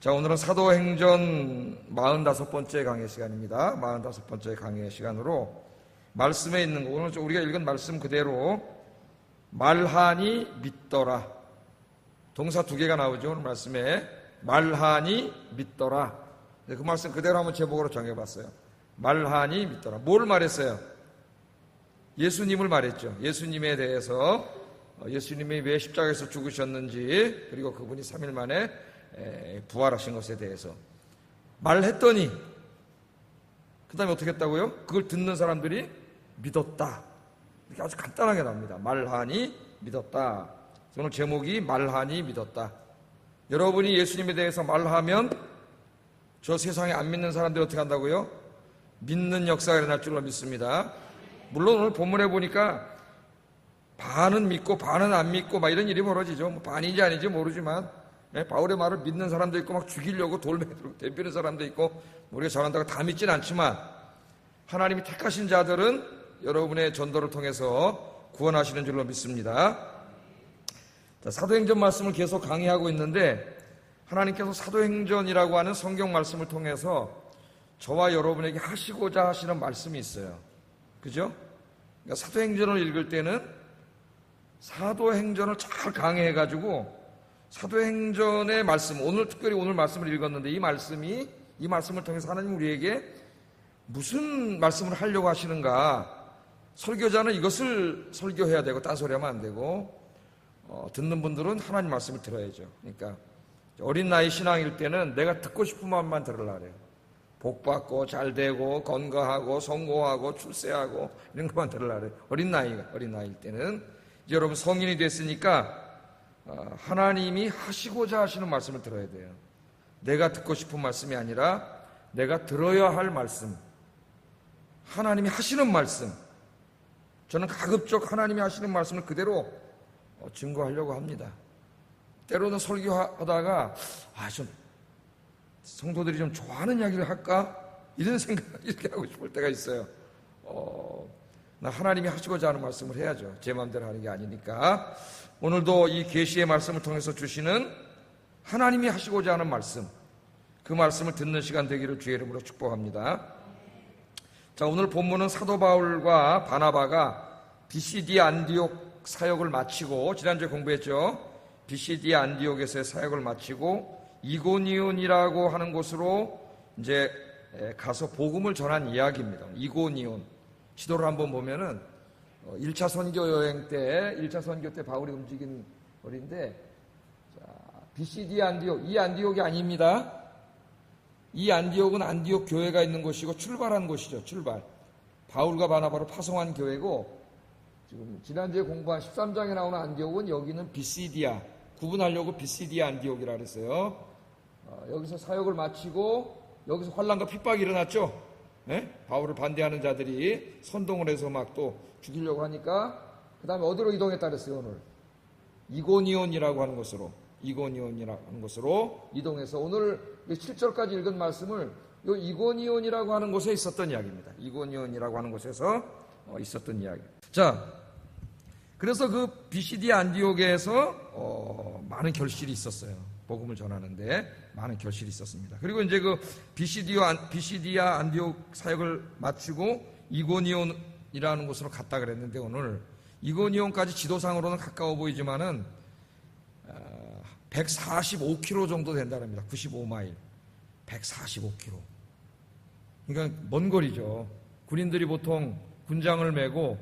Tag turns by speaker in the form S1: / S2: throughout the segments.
S1: 자, 오늘은 사도행전 45번째 강의 시간입니다. 45번째 강의 시간으로 말씀에 있는 거, 오늘 우리가 읽은 말씀 그대로 말하니 믿더라. 동사 두 개가 나오죠. 오늘 말씀에 말하니 믿더라. 그 말씀 그대로 한번 제목으로 정해봤어요. 말하니 믿더라. 뭘 말했어요? 예수님을 말했죠. 예수님에 대해서, 예수님이 왜 십자가에서 죽으셨는지, 그리고 그분이 3일 만에 부활하신 것에 대해서 말했더니, 그 다음에 어떻게 했다고요? 그걸 듣는 사람들이 믿었다. 이렇게 아주 간단하게 나옵니다. 말하니 믿었다. 오늘 제목이 말하니 믿었다. 여러분이 예수님에 대해서 말하면 저 세상에 안 믿는 사람들이 어떻게 한다고요? 믿는 역사가 일어날 줄로 믿습니다. 물론 오늘 본문에 보니까 반은 믿고 반은 안 믿고 막 이런 일이 벌어지죠. 뭐 반인지 아닌지 모르지만 바울의 말을 믿는 사람도 있고 막 죽이려고 돌매들고 대피는 사람도 있고 우리가 잘한다고 다 믿진 않지만 하나님이 택하신 자들은 여러분의 전도를 통해서 구원하시는 줄로 믿습니다. 자, 사도행전 말씀을 계속 강의하고 있는데 하나님께서 사도행전이라고 하는 성경 말씀을 통해서 저와 여러분에게 하시고자 하시는 말씀이 있어요. 그죠? 그러니까 사도행전을 읽을 때는 사도행전을 잘 강의해가지고 사도행전의 말씀, 오늘 특별히 오늘 말씀을 읽었는데 이 말씀을 통해서 하나님 우리에게 무슨 말씀을 하려고 하시는가. 설교자는 이것을 설교해야 되고 딴소리 하면 안 되고 듣는 분들은 하나님 말씀을 들어야죠. 그러니까 어린 나이 신앙일 때는 내가 듣고 싶은 마음만 들으려고 해요. 복받고 잘되고 건강하고 성공하고 출세하고 이런 것만 들으려고 해요. 어린 나이일 때는. 이제 여러분 성인이 됐으니까 하나님이 하시고자 하시는 말씀을 들어야 돼요. 내가 듣고 싶은 말씀이 아니라 내가 들어야 할 말씀, 하나님이 하시는 말씀. 저는 가급적 하나님이 하시는 말씀을 그대로 증거하려고 합니다. 때로는 설교하다가 좀 성도들이 좀 좋아하는 이야기를 할까? 이런 생각 이렇게 하고 싶을 때가 있어요. 나 하나님이 하시고자 하는 말씀을 해야죠. 제 마음대로 하는 게 아니니까. 오늘도 이 계시의 말씀을 통해서 주시는 하나님이 하시고자 하는 말씀, 그 말씀을 듣는 시간 되기를 주의 이름으로 축복합니다. 자, 오늘 본문은 사도 바울과 바나바가 비시디 안디옥 사역을 마치고, 지난주에 공부했죠. 비시디 안디옥에서의 사역을 마치고 이고니온이라고 하는 곳으로 이제 가서 복음을 전한 이야기입니다. 이고니온 지도를 한번 보면은 1차 선교 여행 때, 1차 선교 때 바울이 움직인 거리인데, 비시디 안디옥, 이 안디옥이 아닙니다. 이 안디옥은 안디옥 교회가 있는 곳이고 출발한 곳이죠. 출발. 바울과 바나바로 파송한 교회고, 지금 지난주에 공부한 13장에 나오는 안디옥은 여기는 비시디아, 구분하려고 비시디아 안디옥이라 그랬어요. 여기서 사역을 마치고 여기서 환난과 핍박이 일어났죠. 바울을 반대하는 자들이 선동을 해서 막 또 죽이려고 하니까 그 다음에 어디로 이동했다 그랬어요. 오늘 이고니온이라고 하는 곳으로 이동해서 오늘 7절까지 읽은 말씀을 이 이고니온이라고 하는 곳에 있었던 이야기입니다. 이고니온이라고 하는 곳에서 있었던 이야기. 자, 그래서 그 비시디아 안디옥에서 많은 결실이 있었어요. 복음을 전하는데 많은 결실이 있었습니다. 그리고 이제 그 비시디아 안디옥 사역을 마치고 이고니온이라는 곳으로 갔다 그랬는데 오늘 이고니온까지 지도상으로는 가까워 보이지만은 145km 정도 된다랍니다. 95마일. 145km. 그러니까 먼 거리죠. 군인들이 보통 군장을 메고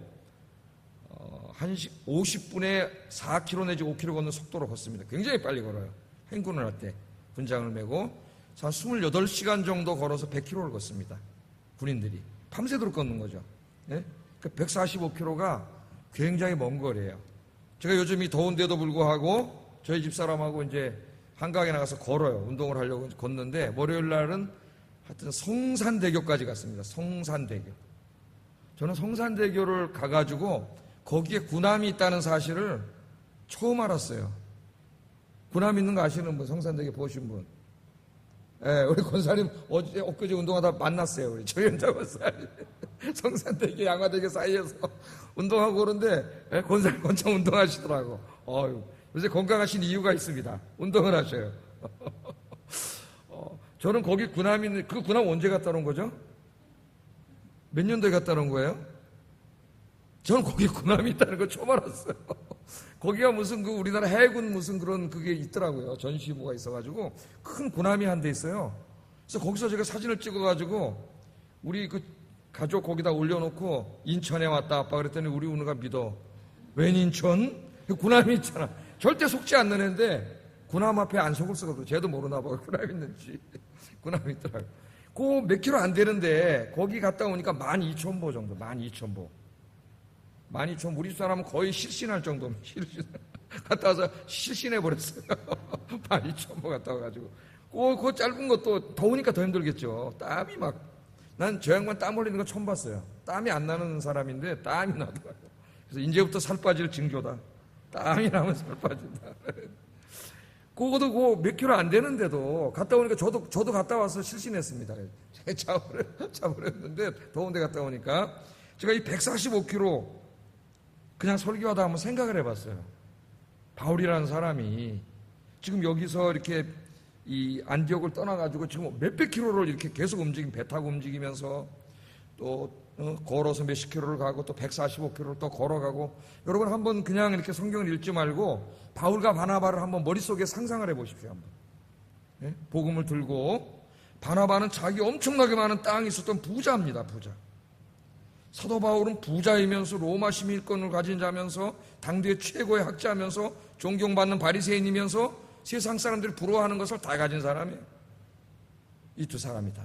S1: 한 50분에 4km 내지 5km 걷는 속도로 걷습니다. 굉장히 빨리 걸어요. 행군을 할 때 군장을 메고 한 28시간 정도 걸어서 100km를 걷습니다. 군인들이 밤새도록 걷는 거죠. 네? 145km가 굉장히 먼 거리예요. 제가 요즘 이 더운데도 불구하고 저희 집사람하고 이제 한강에 나가서 걸어요. 운동을 하려고 걷는데 월요일 날은 하여튼 성산대교까지 갔습니다. 성산대교. 저는 성산대교를 가가지고 거기에 군함이 있다는 사실을 처음 알았어요. 군함 있는 거 아시는 분, 성산대교 보신 분? 우리 권사님 엊그제 운동하다 만났어요. 우리 조현장 권사님. 성산대교, 양화대교 사이에서 운동하고 그러는데 권사님 권장 운동하시더라고. 요새 건강하신 이유가 있습니다. 운동을 하셔요. 저는 거기 군함이, 그 군함 언제 갔다 온 거죠? 몇 년도에 갔다 온 거예요? 저는 거기 군함이 있다는 거 처음 알았어요. 거기가 무슨 그 우리나라 해군 무슨 그런 그게 있더라고요. 전시부가 있어가지고 큰 군함이 한 대 있어요. 그래서 거기서 제가 사진을 찍어가지고 우리 그 가족 거기다 올려놓고 인천에 왔다 아빠 그랬더니 우리 은우가 믿어. 웬 인천? 군함이 있잖아. 절대 속지 않는 애인데 군함 앞에 안 속을 수가 없어. 쟤도 모르나 봐. 군함 있는지. 군함이 있더라고요. 그 몇 킬로 안 되는데 거기 갔다 오니까 12,000보 정도. 12,000보. 12,000보. 우리 사람은 거의 실신할 정도면 실신. 갔다 와서 실신해버렸어요. 12,000보 갔다 와가지고. 그 짧은 것도 더우니까 더 힘들겠죠. 땀이 막. 난 저 양반 땀 흘리는 거 처음 봤어요. 땀이 안 나는 사람인데 땀이 나더라고요. 그래서 이제부터 살 빠질 징조다. 땀이 나면 살 빠진다. 그것도 그 몇 킬로 안 되는데도 갔다 오니까 저도 갔다 와서 실신했습니다. 차을 했는데 더운데 갔다 오니까 제가 이 145km 그냥 설교하다 한번 생각을 해봤어요. 바울이라는 사람이 지금 여기서 이렇게 이 안디옥을 떠나가지고 지금 몇백 킬로를 이렇게 계속 배 타고 움직이면서 또 걸어서 몇십 킬로를 가고 또 145킬로를 또 걸어가고 여러분 한번 그냥 이렇게 성경을 읽지 말고 바울과 바나바를 한번 머릿속에 상상을 해보십시오. 한번. 예? 복음을 들고 바나바는 자기 엄청나게 많은 땅이 있었던 부자입니다. 부자. 사도 바울은 부자이면서 로마 시민권을 가진 자면서 당대 최고의 학자면서 존경받는 바리새인이면서 세상 사람들이 부러워하는 것을 다 가진 사람이에요. 이 두 사람이다.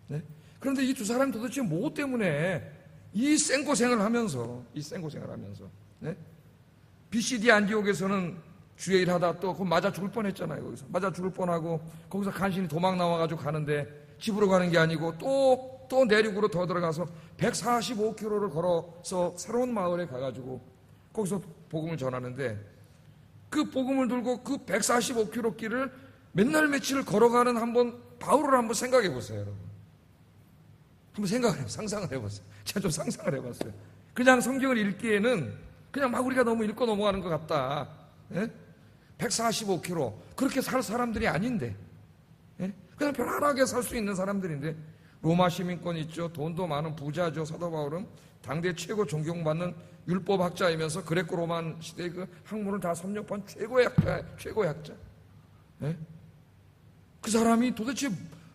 S1: 네? 그런데 이 두 사람이 도대체 뭐 때문에 이 생고생을 하면서 네? BCD 안디옥에서는 주의 일하다 또 맞아 죽을 뻔했잖아요. 거기서 맞아 죽을 뻔하고 거기서 간신히 도망 나와가지고 가는데 집으로 가는 게 아니고 또 내륙으로 더 들어가서 145km를 걸어서 새로운 마을에 가가지고 거기서 복음을 전하는데 그 복음을 들고 그 145km 길을 맨날 며칠을 걸어가는 바울을 한번 생각해 보세요, 여러분. 한번 상상을 해보세요. 제가 좀 상상을 해봤어요. 그냥 성경을 읽기에는 그냥 막 우리가 너무 읽고 넘어가는 것 같다. 예? 145km. 그렇게 살 사람들이 아닌데. 예? 그냥 편안하게 살 수 있는 사람들인데. 로마 시민권 있죠. 돈도 많은 부자죠. 사도 바울은 당대 최고 존경받는 율법학자이면서 그레코 로만 시대의 그 학문을 다 섭렵한 최고의 학자. 예? 그 사람이 도대체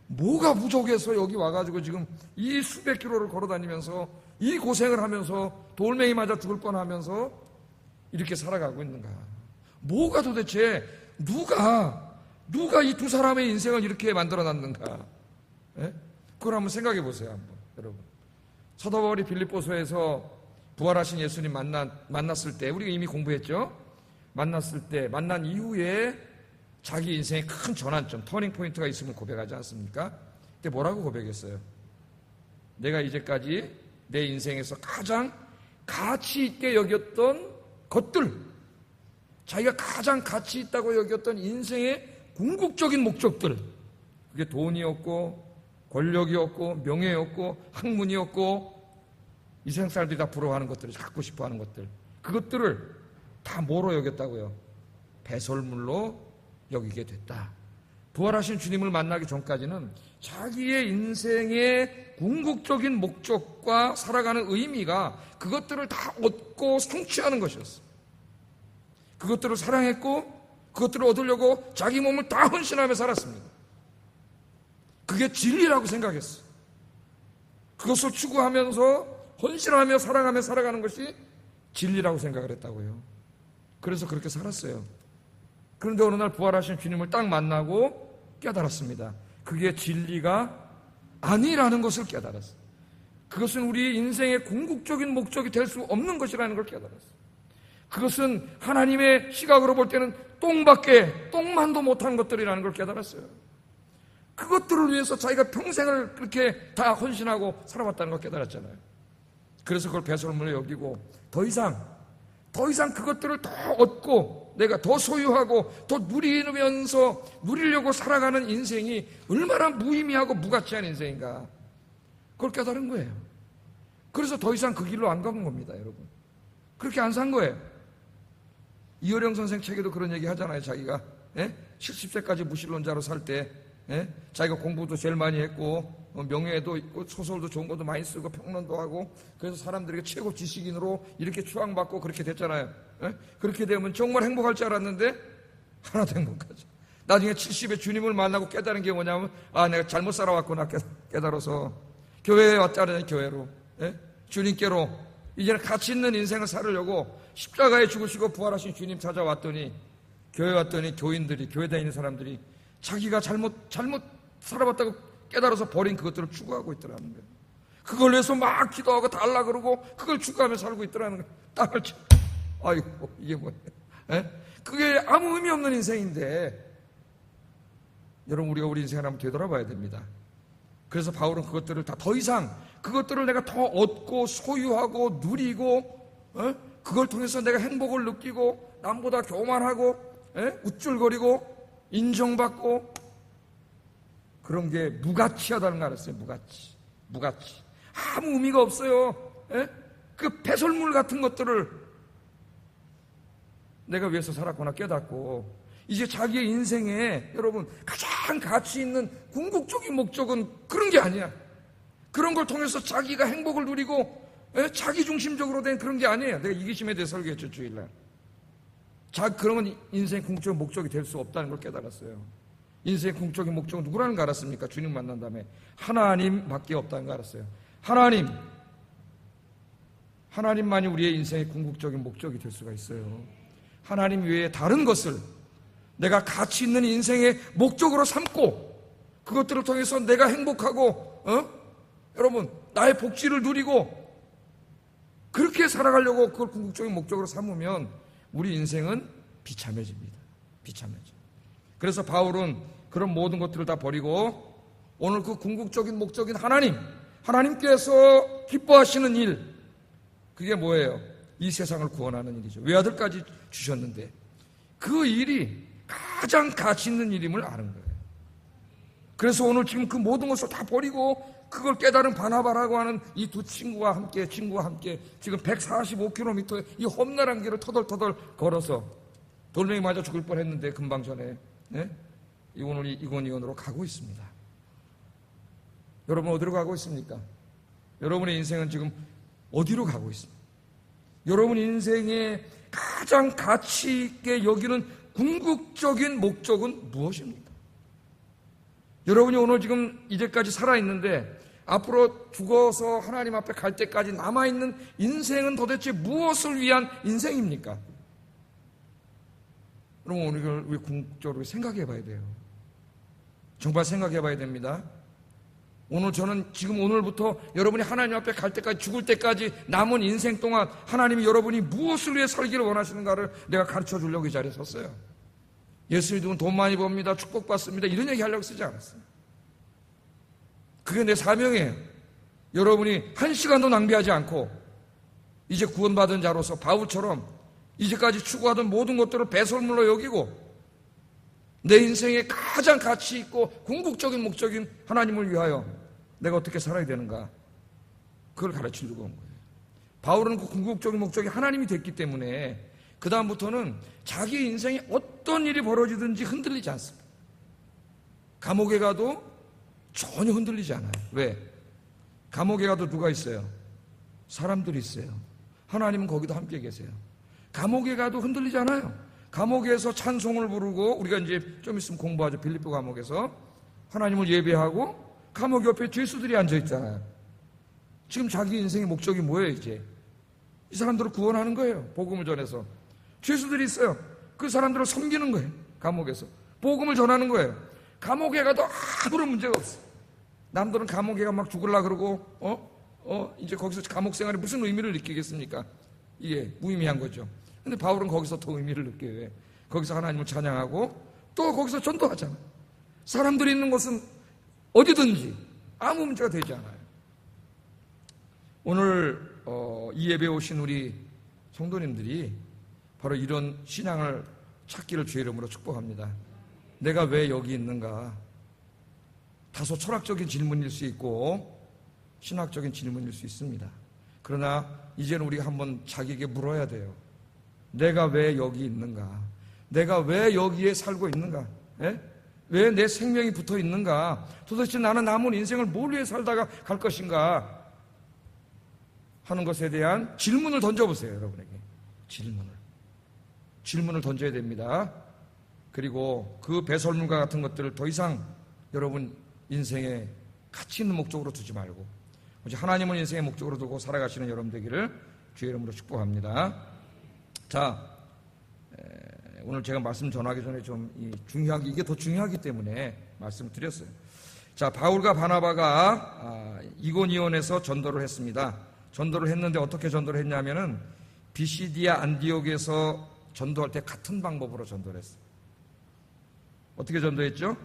S1: 뭐가 부족해서 여기 와가지고 지금 이 수백 킬로를 걸어다니면서 이 고생을 하면서 돌멩이 맞아 죽을 뻔하면서 이렇게 살아가고 있는가? 뭐가 도대체 누가 이 두 사람의 인생을 이렇게 만들어놨는가? 예? 그걸 한번 생각해 보세요, 한번 여러분. 사도 바울이 빌립보서에서 부활하신 예수님 만났을 때 우리가 이미 공부했죠. 만난 이후에 자기 인생의 큰 전환점, 터닝 포인트가 있음을 고백하지 않습니까? 그때 뭐라고 고백했어요? 내가 이제까지 내 인생에서 가장 가치 있게 여겼던 것들, 자기가 가장 가치 있다고 여겼던 인생의 궁극적인 목적들, 그게 돈이었고 권력이었고 명예였고 학문이었고 이 세상 사람들이 다 부러워하는 것들, 갖고 싶어하는 것들, 그것들을 다 뭐로 여겼다고요? 배설물로 여기게 됐다. 부활하신 주님을 만나기 전까지는 자기의 인생의 궁극적인 목적과 살아가는 의미가 그것들을 다 얻고 성취하는 것이었어. 그것들을 사랑했고 그것들을 얻으려고 자기 몸을 다 헌신하며 살았습니다. 그게 진리라고 생각했어. 그것을 추구하면서 헌신하며 사랑하며 살아가는 것이 진리라고 생각을 했다고요. 그래서 그렇게 살았어요. 그런데 어느 날 부활하신 주님을 딱 만나고 깨달았습니다. 그게 진리가 아니라는 것을 깨달았어요. 그것은 우리 인생의 궁극적인 목적이 될 수 없는 것이라는 걸 깨달았어요. 그것은 하나님의 시각으로 볼 때는 똥만도 못한 것들이라는 걸 깨달았어요. 그것들을 위해서 자기가 평생을 그렇게 다 헌신하고 살아왔다는 걸 깨달았잖아요. 그래서 그걸 배설물로 여기고 더 이상 그것들을 더 얻고 내가 더 소유하고 더 누리려고 살아가는 인생이 얼마나 무의미하고 무가치한 인생인가, 그걸 깨달은 거예요. 그래서 더 이상 그 길로 안 가는 겁니다, 여러분. 그렇게 안 산 거예요. 이효령 선생 책에도 그런 얘기 하잖아요. 자기가 70세까지 무신론자로 살 때 자기가 공부도 제일 많이 했고 명예도 있고 소설도 좋은 것도 많이 쓰고 평론도 하고 그래서 사람들에게 최고 지식인으로 이렇게 추앙받고 그렇게 됐잖아요. 그렇게 되면 정말 행복할 줄 알았는데 하나도 행복하지. 나중에 70에 주님을 만나고 깨달은 게 뭐냐면 내가 잘못 살아왔구나 깨달아서 교회에 왔잖아요. 교회로 주님께로 이제는 가치 있는 인생을 살으려고 십자가에 죽으시고 부활하신 주님 찾아왔더니 교회 왔더니 교인들이 교회 다니는 사람들이 자기가 잘못 살아봤다고 깨달아서 버린 그것들을 추구하고 있더라는 거예요. 그걸 위해서 막 기도하고 달라 그러고 그걸 추구하며 살고 있더라는 거예요. 땅을 쳐. 아이고 이게 뭐예요? 그게 아무 의미 없는 인생인데 여러분 우리가 우리 인생을 한번 되돌아봐야 됩니다. 그래서 바울은 그것들을 다 더 이상 그것들을 내가 더 얻고 소유하고 누리고 그걸 통해서 내가 행복을 느끼고 남보다 교만하고 우쭐거리고 인정받고 그런 게 무가치하다는 거 알았어요. 무가치. 아무 의미가 없어요. 그 배설물 같은 것들을 내가 위해서 살았구나 깨닫고 이제 자기의 인생에 여러분 가장 가치 있는 궁극적인 목적은 그런 게 아니야. 그런 걸 통해서 자기가 행복을 누리고 자기중심적으로 된 그런 게 아니에요. 내가 이기심에 대해 설교했죠 주일날. 그런 건 인생의 궁극적인 목적이 될 수 없다는 걸 깨달았어요. 인생의 궁극적인 목적은 누구라는 거 알았습니까? 주님 만난 다음에 하나님밖에 없다는 거 알았어요. 하나님만이 우리의 인생의 궁극적인 목적이 될 수가 있어요. 하나님 외에 다른 것을 내가 가치 있는 인생의 목적으로 삼고 그것들을 통해서 내가 행복하고 여러분 나의 복지를 누리고 그렇게 살아가려고 그걸 궁극적인 목적으로 삼으면 우리 인생은 비참해집니다. 그래서 바울은 그런 모든 것들을 다 버리고 오늘 그 궁극적인 목적인 하나님께서 기뻐하시는 일 그게 뭐예요? 이 세상을 구원하는 일이죠. 외아들까지 주셨는데 그 일이 가장 가치 있는 일임을 아는 거예요. 그래서 오늘 지금 그 모든 것을 다 버리고 그걸 깨달은 바나바라고 하는 이 두 친구와 함께 지금 145km 이 험난한 길을 터덜터덜 걸어서 돌멩이 맞아 죽을 뻔했는데 금방 전에 오늘 이곤이온으로 가고 있습니다. 여러분 어디로 가고 있습니까? 여러분의 인생은 지금 어디로 가고 있습니까? 여러분 인생의 가장 가치 있게 여기는 궁극적인 목적은 무엇입니까? 여러분이 오늘 지금 이제까지 살아있는데 앞으로 죽어서 하나님 앞에 갈 때까지 남아있는 인생은 도대체 무엇을 위한 인생입니까? 여러분 오늘 이걸 우리 궁극적으로 생각해 봐야 돼요. 정말 생각해 봐야 됩니다. 오늘 저는 지금 오늘부터 여러분이 하나님 앞에 갈 때까지 죽을 때까지 남은 인생 동안 하나님이 여러분이 무엇을 위해 살기를 원하시는가를 내가 가르쳐 주려고 이 자리에 섰어요. 예수 믿으면 돈 많이 법니다. 축복받습니다. 이런 얘기 하려고 쓰지 않았어요. 그게 내 사명이에요. 여러분이 한 시간도 낭비하지 않고 이제 구원받은 자로서 바울처럼 이제까지 추구하던 모든 것들을 배설물로 여기고 내 인생의 가장 가치 있고 궁극적인 목적인 하나님을 위하여 내가 어떻게 살아야 되는가 그걸 가르치려고 온 거예요. 바울은 그 궁극적인 목적이 하나님이 됐기 때문에 그 다음부터는 자기 인생에 어떤 일이 벌어지든지 흔들리지 않습니다. 감옥에 가도 전혀 흔들리지 않아요. 왜? 감옥에 가도 누가 있어요? 사람들이 있어요. 하나님은 거기도 함께 계세요. 감옥에 가도 흔들리지 않아요. 감옥에서 찬송을 부르고 우리가 이제 좀 있으면 공부하죠. 빌립보 감옥에서 하나님을 예배하고 감옥 옆에 죄수들이 앉아있잖아요. 지금 자기 인생의 목적이 뭐예요? 이제 이 사람들을 구원하는 거예요. 복음을 전해서 죄수들이 있어요. 그 사람들을 섬기는 거예요. 감옥에서 복음을 전하는 거예요. 감옥에 가도 아무런 문제가 없어요. 남들은 감옥에 가 막 죽으려고 그러고 이제 거기서 감옥 생활에 무슨 의미를 느끼겠습니까? 이게 무의미한 거죠. 근데 바울은 거기서 더 의미를 느껴요. 왜? 거기서 하나님을 찬양하고 또 거기서 전도하잖아요. 사람들이 있는 곳은 어디든지 아무 문제가 되지 않아요. 오늘 이 예배에 오신 우리 성도님들이 바로 이런 신앙을 찾기를 주의 이름으로 축복합니다. 내가 왜 여기 있는가? 다소 철학적인 질문일 수 있고 신학적인 질문일 수 있습니다. 그러나 이제는 우리가 한번 자기에게 물어야 돼요. 내가 왜 여기 있는가? 내가 왜 여기에 살고 있는가? 왜 내 생명이 붙어 있는가? 도대체 나는 남은 인생을 뭘 위해 살다가 갈 것인가? 하는 것에 대한 질문을 던져보세요, 여러분에게. 질문을 던져야 됩니다. 그리고 그 배설물과 같은 것들을 더 이상 여러분 인생에 가치 있는 목적으로 두지 말고 오직 하나님을 인생의 목적으로 두고 살아가시는 여러분 되기를 주의 이름으로 축복합니다. 자, 오늘 제가 말씀 전하기 전에 좀 이게 더 중요하기 때문에 말씀을 드렸어요. 자, 바울과 바나바가 이고니온에서 전도를 했습니다. 전도를 했는데 어떻게 전도를 했냐면은 비시디아 안디옥에서 전도할 때 같은 방법으로 전도를 했어요. 어떻게 전도했죠?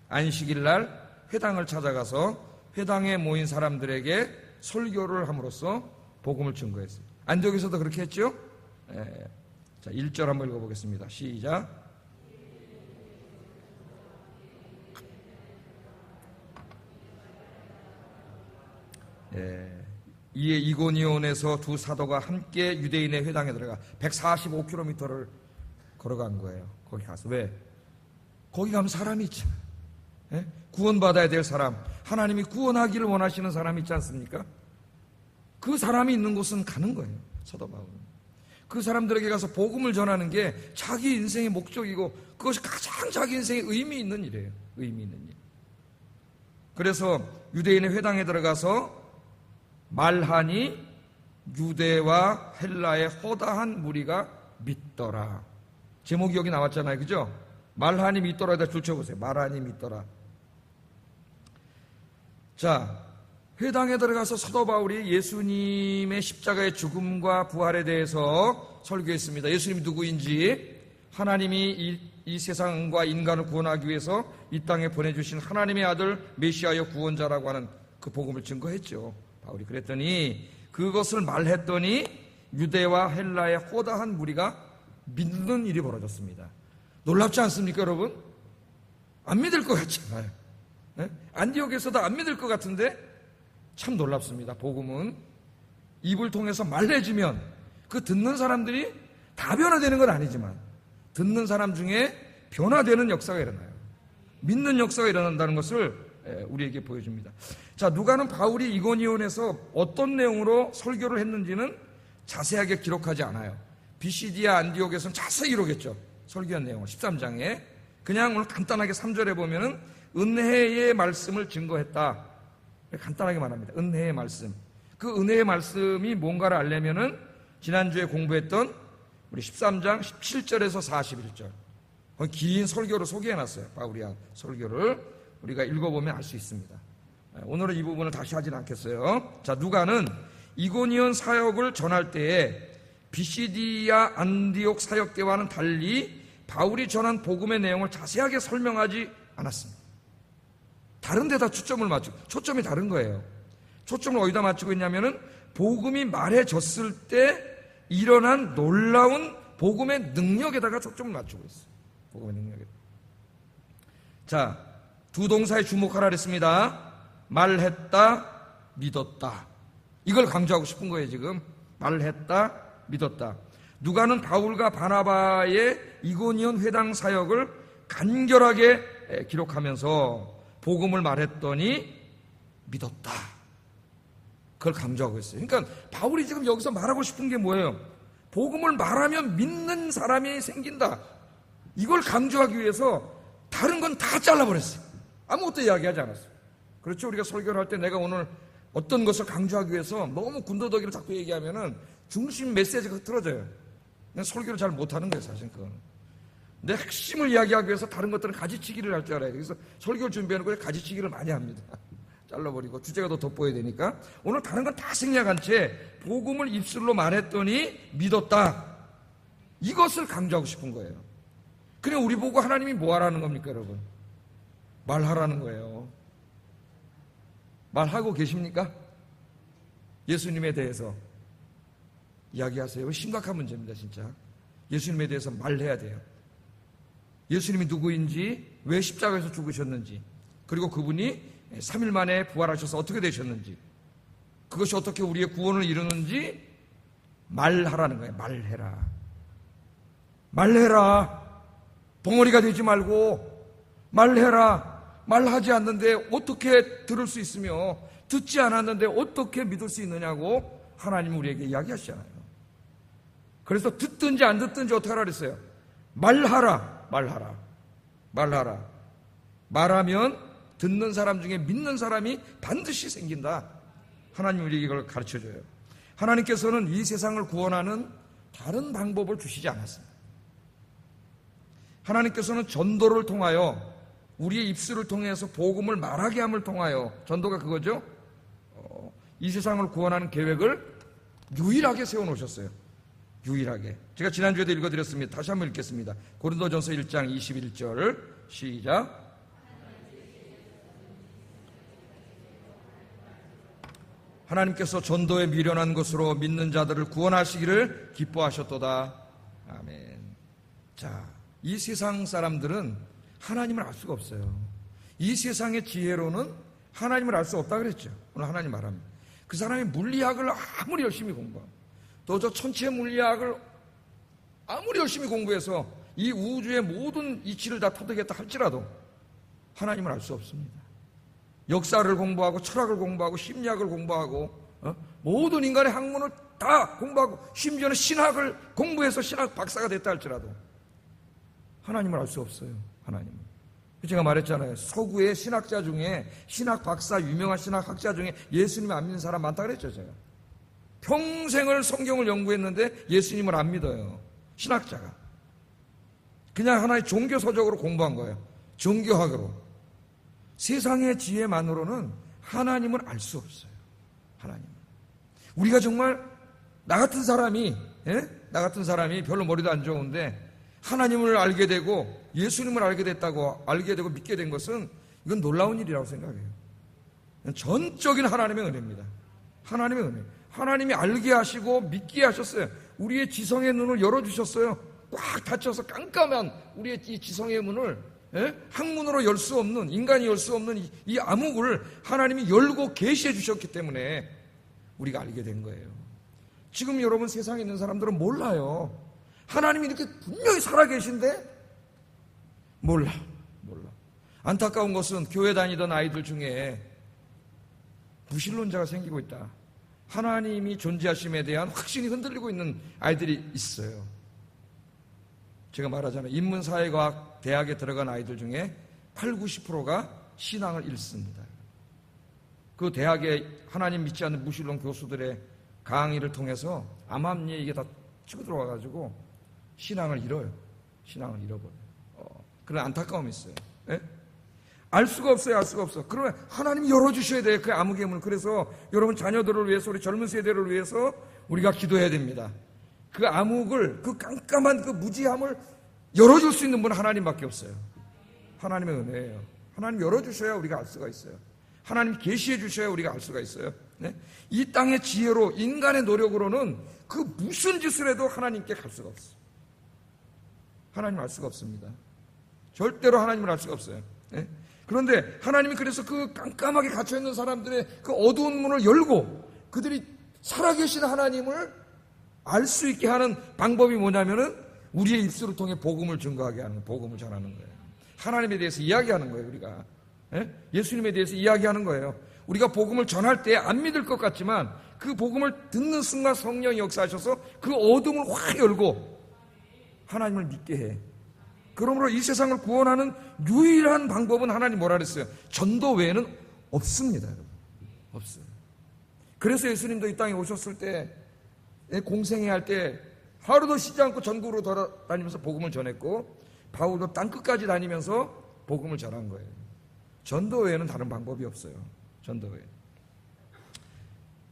S1: 안식일 날 회당을 찾아가서 회당에 모인 사람들에게 설교를 함으로써 복음을 증거했어요. 안디옥에서도 그렇게 했죠? 자, 1절 한번 읽어보겠습니다. 시작. 이에 이고니온에서 두 사도가 함께 유대인의 회당에 들어가 145km를 걸어간 거예요. 거기 가서. 왜? 거기 가면 사람이 있잖아. 구원받아야 될 사람, 하나님이 구원하기를 원하시는 사람이 있지 않습니까? 그 사람이 있는 곳은 가는 거예요. 사도 바울은. 그 사람들에게 가서 복음을 전하는 게 자기 인생의 목적이고 그것이 가장 자기 인생에 의미 있는 일이에요. 의미 있는 일. 그래서 유대인의 회당에 들어가서 말하니 유대와 헬라의 허다한 무리가 믿더라. 제목이 여기 나왔잖아요. 그죠? 말하니 믿더라에다 줄쳐보세요. 말하니 믿더라. 자, 회당에 들어가서 사도 바울이 예수님의 십자가의 죽음과 부활에 대해서 설교했습니다. 예수님이 누구인지, 하나님이 이 세상과 인간을 구원하기 위해서 이 땅에 보내주신 하나님의 아들 메시아여 구원자라고 하는 그 복음을 증거했죠. 바울이 그랬더니 그것을 말했더니 유대와 헬라의 허다한 무리가 믿는 일이 벌어졌습니다. 놀랍지 않습니까, 여러분? 안 믿을 것 같잖아요. 안디옥에서도 안 믿을 것 같은데 참 놀랍습니다. 복음은 입을 통해서 말해주면 그 듣는 사람들이 다 변화되는 건 아니지만 듣는 사람 중에 변화되는 역사가 일어나요. 믿는 역사가 일어난다는 것을 우리에게 보여줍니다. 자, 누가는 바울이 이고니온에서 어떤 내용으로 설교를 했는지는 자세하게 기록하지 않아요. 비시디아 안디옥에서는 자세히 기록했죠. 설교한 내용을 13장에. 그냥 오늘 간단하게 3절에 보면은 은혜의 말씀을 증거했다. 간단하게 말합니다. 은혜의 말씀. 그 은혜의 말씀이 뭔가를 알려면은 지난주에 공부했던 우리 13장 17절에서 41절. 긴 설교를 소개해놨어요. 바울이 설교를 우리가 읽어보면 알 수 있습니다. 오늘은 이 부분을 다시 하진 않겠어요. 자, 누가는 이고니온 사역을 전할 때에 비시디아 안디옥 사역 때와는 달리 바울이 전한 복음의 내용을 자세하게 설명하지 않았습니다. 다른 데다 초점을 맞추고, 초점이 다른 거예요. 초점을 어디다 맞추고 있냐면은 복음이 말해졌을 때 일어난 놀라운 복음의 능력에다가 초점을 맞추고 있어요. 복음의 능력에. 자, 두 동사에 주목하라 그랬습니다. 말했다, 믿었다. 이걸 강조하고 싶은 거예요, 지금. 말했다, 믿었다. 누가는 바울과 바나바의 이고니온 회당 사역을 간결하게 기록하면서 복음을 말했더니 믿었다. 그걸 강조하고 있어요. 그러니까 바울이 지금 여기서 말하고 싶은 게 뭐예요? 복음을 말하면 믿는 사람이 생긴다. 이걸 강조하기 위해서 다른 건 다 잘라버렸어요. 아무것도 이야기하지 않았어요. 그렇죠? 우리가 설교를 할 때 내가 오늘 어떤 것을 강조하기 위해서 너무 군더더기를 자꾸 얘기하면은 중심 메시지가 흐트러져요. 그냥 설교를 잘 못하는 거예요, 사실 그거는. 내 핵심을 이야기하기 위해서 다른 것들은 가지치기를 할 줄 알아야 돼요. 그래서 설교를 준비하는 거에 가지치기를 많이 합니다. 잘라버리고 주제가 더 돋보여야 되니까. 오늘 다른 건 다 생략한 채 복음을 입술로 말했더니 믿었다. 이것을 강조하고 싶은 거예요. 그냥 우리 보고 하나님이 뭐 하라는 겁니까, 여러분? 말하라는 거예요. 말하고 계십니까? 예수님에 대해서 이야기하세요. 심각한 문제입니다, 진짜. 예수님에 대해서 말해야 돼요. 예수님이 누구인지, 왜 십자가에서 죽으셨는지, 그리고 그분이 3일 만에 부활하셔서 어떻게 되셨는지, 그것이 어떻게 우리의 구원을 이루는지 말하라는 거예요. 말해라. 말해라. 벙어리가 되지 말고 말해라. 말하지 않는데 어떻게 들을 수 있으며 듣지 않았는데 어떻게 믿을 수 있느냐고 하나님은 우리에게 이야기하시잖아요. 그래서 듣든지 안 듣든지 어떻게 하라 그랬어요? 말하라. 말하면 듣는 사람 중에 믿는 사람이 반드시 생긴다. 하나님 우리에게 이걸 가르쳐줘요. 하나님께서는 이 세상을 구원하는 다른 방법을 주시지 않았습니다. 하나님께서는 전도를 통하여 우리의 입술을 통해서 복음을 말하게 함을 통하여, 전도가 그거죠. 이 세상을 구원하는 계획을 유일하게 세워놓으셨어요. 유일하게. 제가 지난주에도 읽어드렸습니다. 다시 한번 읽겠습니다. 고린도전서 1장 21절 시작. 하나님께서 전도에 미련한 것으로 믿는 자들을 구원하시기를 기뻐하셨도다. 아멘. 자, 이 세상 사람들은 하나님을 알 수가 없어요. 이 세상의 지혜로는 하나님을 알 수 없다 그랬죠. 오늘 하나님 말합니다. 그 사람이 물리학을 아무리 열심히 공부하고 또 저 천체 물리학을 아무리 열심히 공부해서 이 우주의 모든 이치를 다 터득했다 할지라도 하나님을 알 수 없습니다. 역사를 공부하고 철학을 공부하고 심리학을 공부하고 모든 인간의 학문을 다 공부하고 심지어는 신학을 공부해서 신학 박사가 됐다 할지라도 하나님을 알 수 없어요. 하나님은. 제가 말했잖아요. 서구의 신학자 중에 신학 박사, 유명한 신학학자 중에 예수님 안 믿는 사람 많다 그랬죠. 제가 평생을 성경을 연구했는데 예수님을 안 믿어요. 신학자가 그냥 하나의 종교서적으로 공부한 거예요. 종교학으로. 세상의 지혜만으로는 하나님을 알 수 없어요. 하나님. 우리가 정말 나 같은 사람이 별로 머리도 안 좋은데 하나님을 알게 되고 예수님을 알게 되고 믿게 된 것은 이건 놀라운 일이라고 생각해요. 전적인 하나님의 은혜입니다. 하나님의 은혜. 하나님이 알게 하시고 믿게 하셨어요. 우리의 지성의 눈을 열어주셨어요. 꽉 닫혀서 깜깜한 우리의 이 지성의 문을 학문으로 열 수 없는, 인간이 열 수 없는 이 암흑을 하나님이 열고 계시해 주셨기 때문에 우리가 알게 된 거예요. 지금 여러분 세상에 있는 사람들은 몰라요. 하나님이 이렇게 분명히 살아계신데 몰라. 안타까운 것은 교회 다니던 아이들 중에 무신론자가 생기고 있다. 하나님이 존재하심에 대한 확신이 흔들리고 있는 아이들이 있어요. 제가 말하잖아요. 인문사회과학 대학에 들어간 아이들 중에 80~90%가 신앙을 잃습니다. 그 대학에 하나님 믿지 않는 무신론 교수들의 강의를 통해서 암암리에 이게 다 치고 들어와가지고 신앙을 잃어요. 신앙을 잃어버려요. 그런 안타까움이 있어요. 예? 알 수가 없어요. 그러면 하나님이 열어주셔야 돼요. 그 암흑의 문을. 그래서 여러분 자녀들을 위해서, 우리 젊은 세대를 위해서 우리가 기도해야 됩니다. 그 암흑을, 그 깜깜한 그 무지함을 열어줄 수 있는 분은 하나님밖에 없어요. 하나님의 은혜예요. 하나님 열어주셔야 우리가 알 수가 있어요. 하나님 계시해 주셔야 우리가 알 수가 있어요. 네? 이 땅의 지혜로, 인간의 노력으로는 그 무슨 짓을 해도 하나님께 갈 수가 없어요. 하나님 알 수가 없습니다. 절대로 하나님을 알 수가 없어요. 네? 그런데 하나님이 그래서 그 깜깜하게 갇혀있는 사람들의 그 어두운 문을 열고 그들이 살아계신 하나님을 알 수 있게 하는 방법이 뭐냐면은 우리의 입술을 통해 복음을 증거하게 하는 거예요. 복음을 전하는 거예요. 하나님에 대해서 이야기하는 거예요. 우리가 예수님에 대해서 이야기하는 거예요. 우리가 복음을 전할 때 안 믿을 것 같지만 그 복음을 듣는 순간 성령이 역사하셔서 그 어둠을 확 열고 하나님을 믿게 해. 그러므로 이 세상을 구원하는 유일한 방법은 하나님 뭐라 그랬어요? 전도 외에는 없습니다. 여러분. 없어요. 그래서 예수님도 이 땅에 오셨을 때 공생애 할 때 하루도 쉬지 않고 전국으로 돌아다니면서 복음을 전했고 바울도 땅끝까지 다니면서 복음을 전한 거예요. 전도 외에는 다른 방법이 없어요. 전도 외에.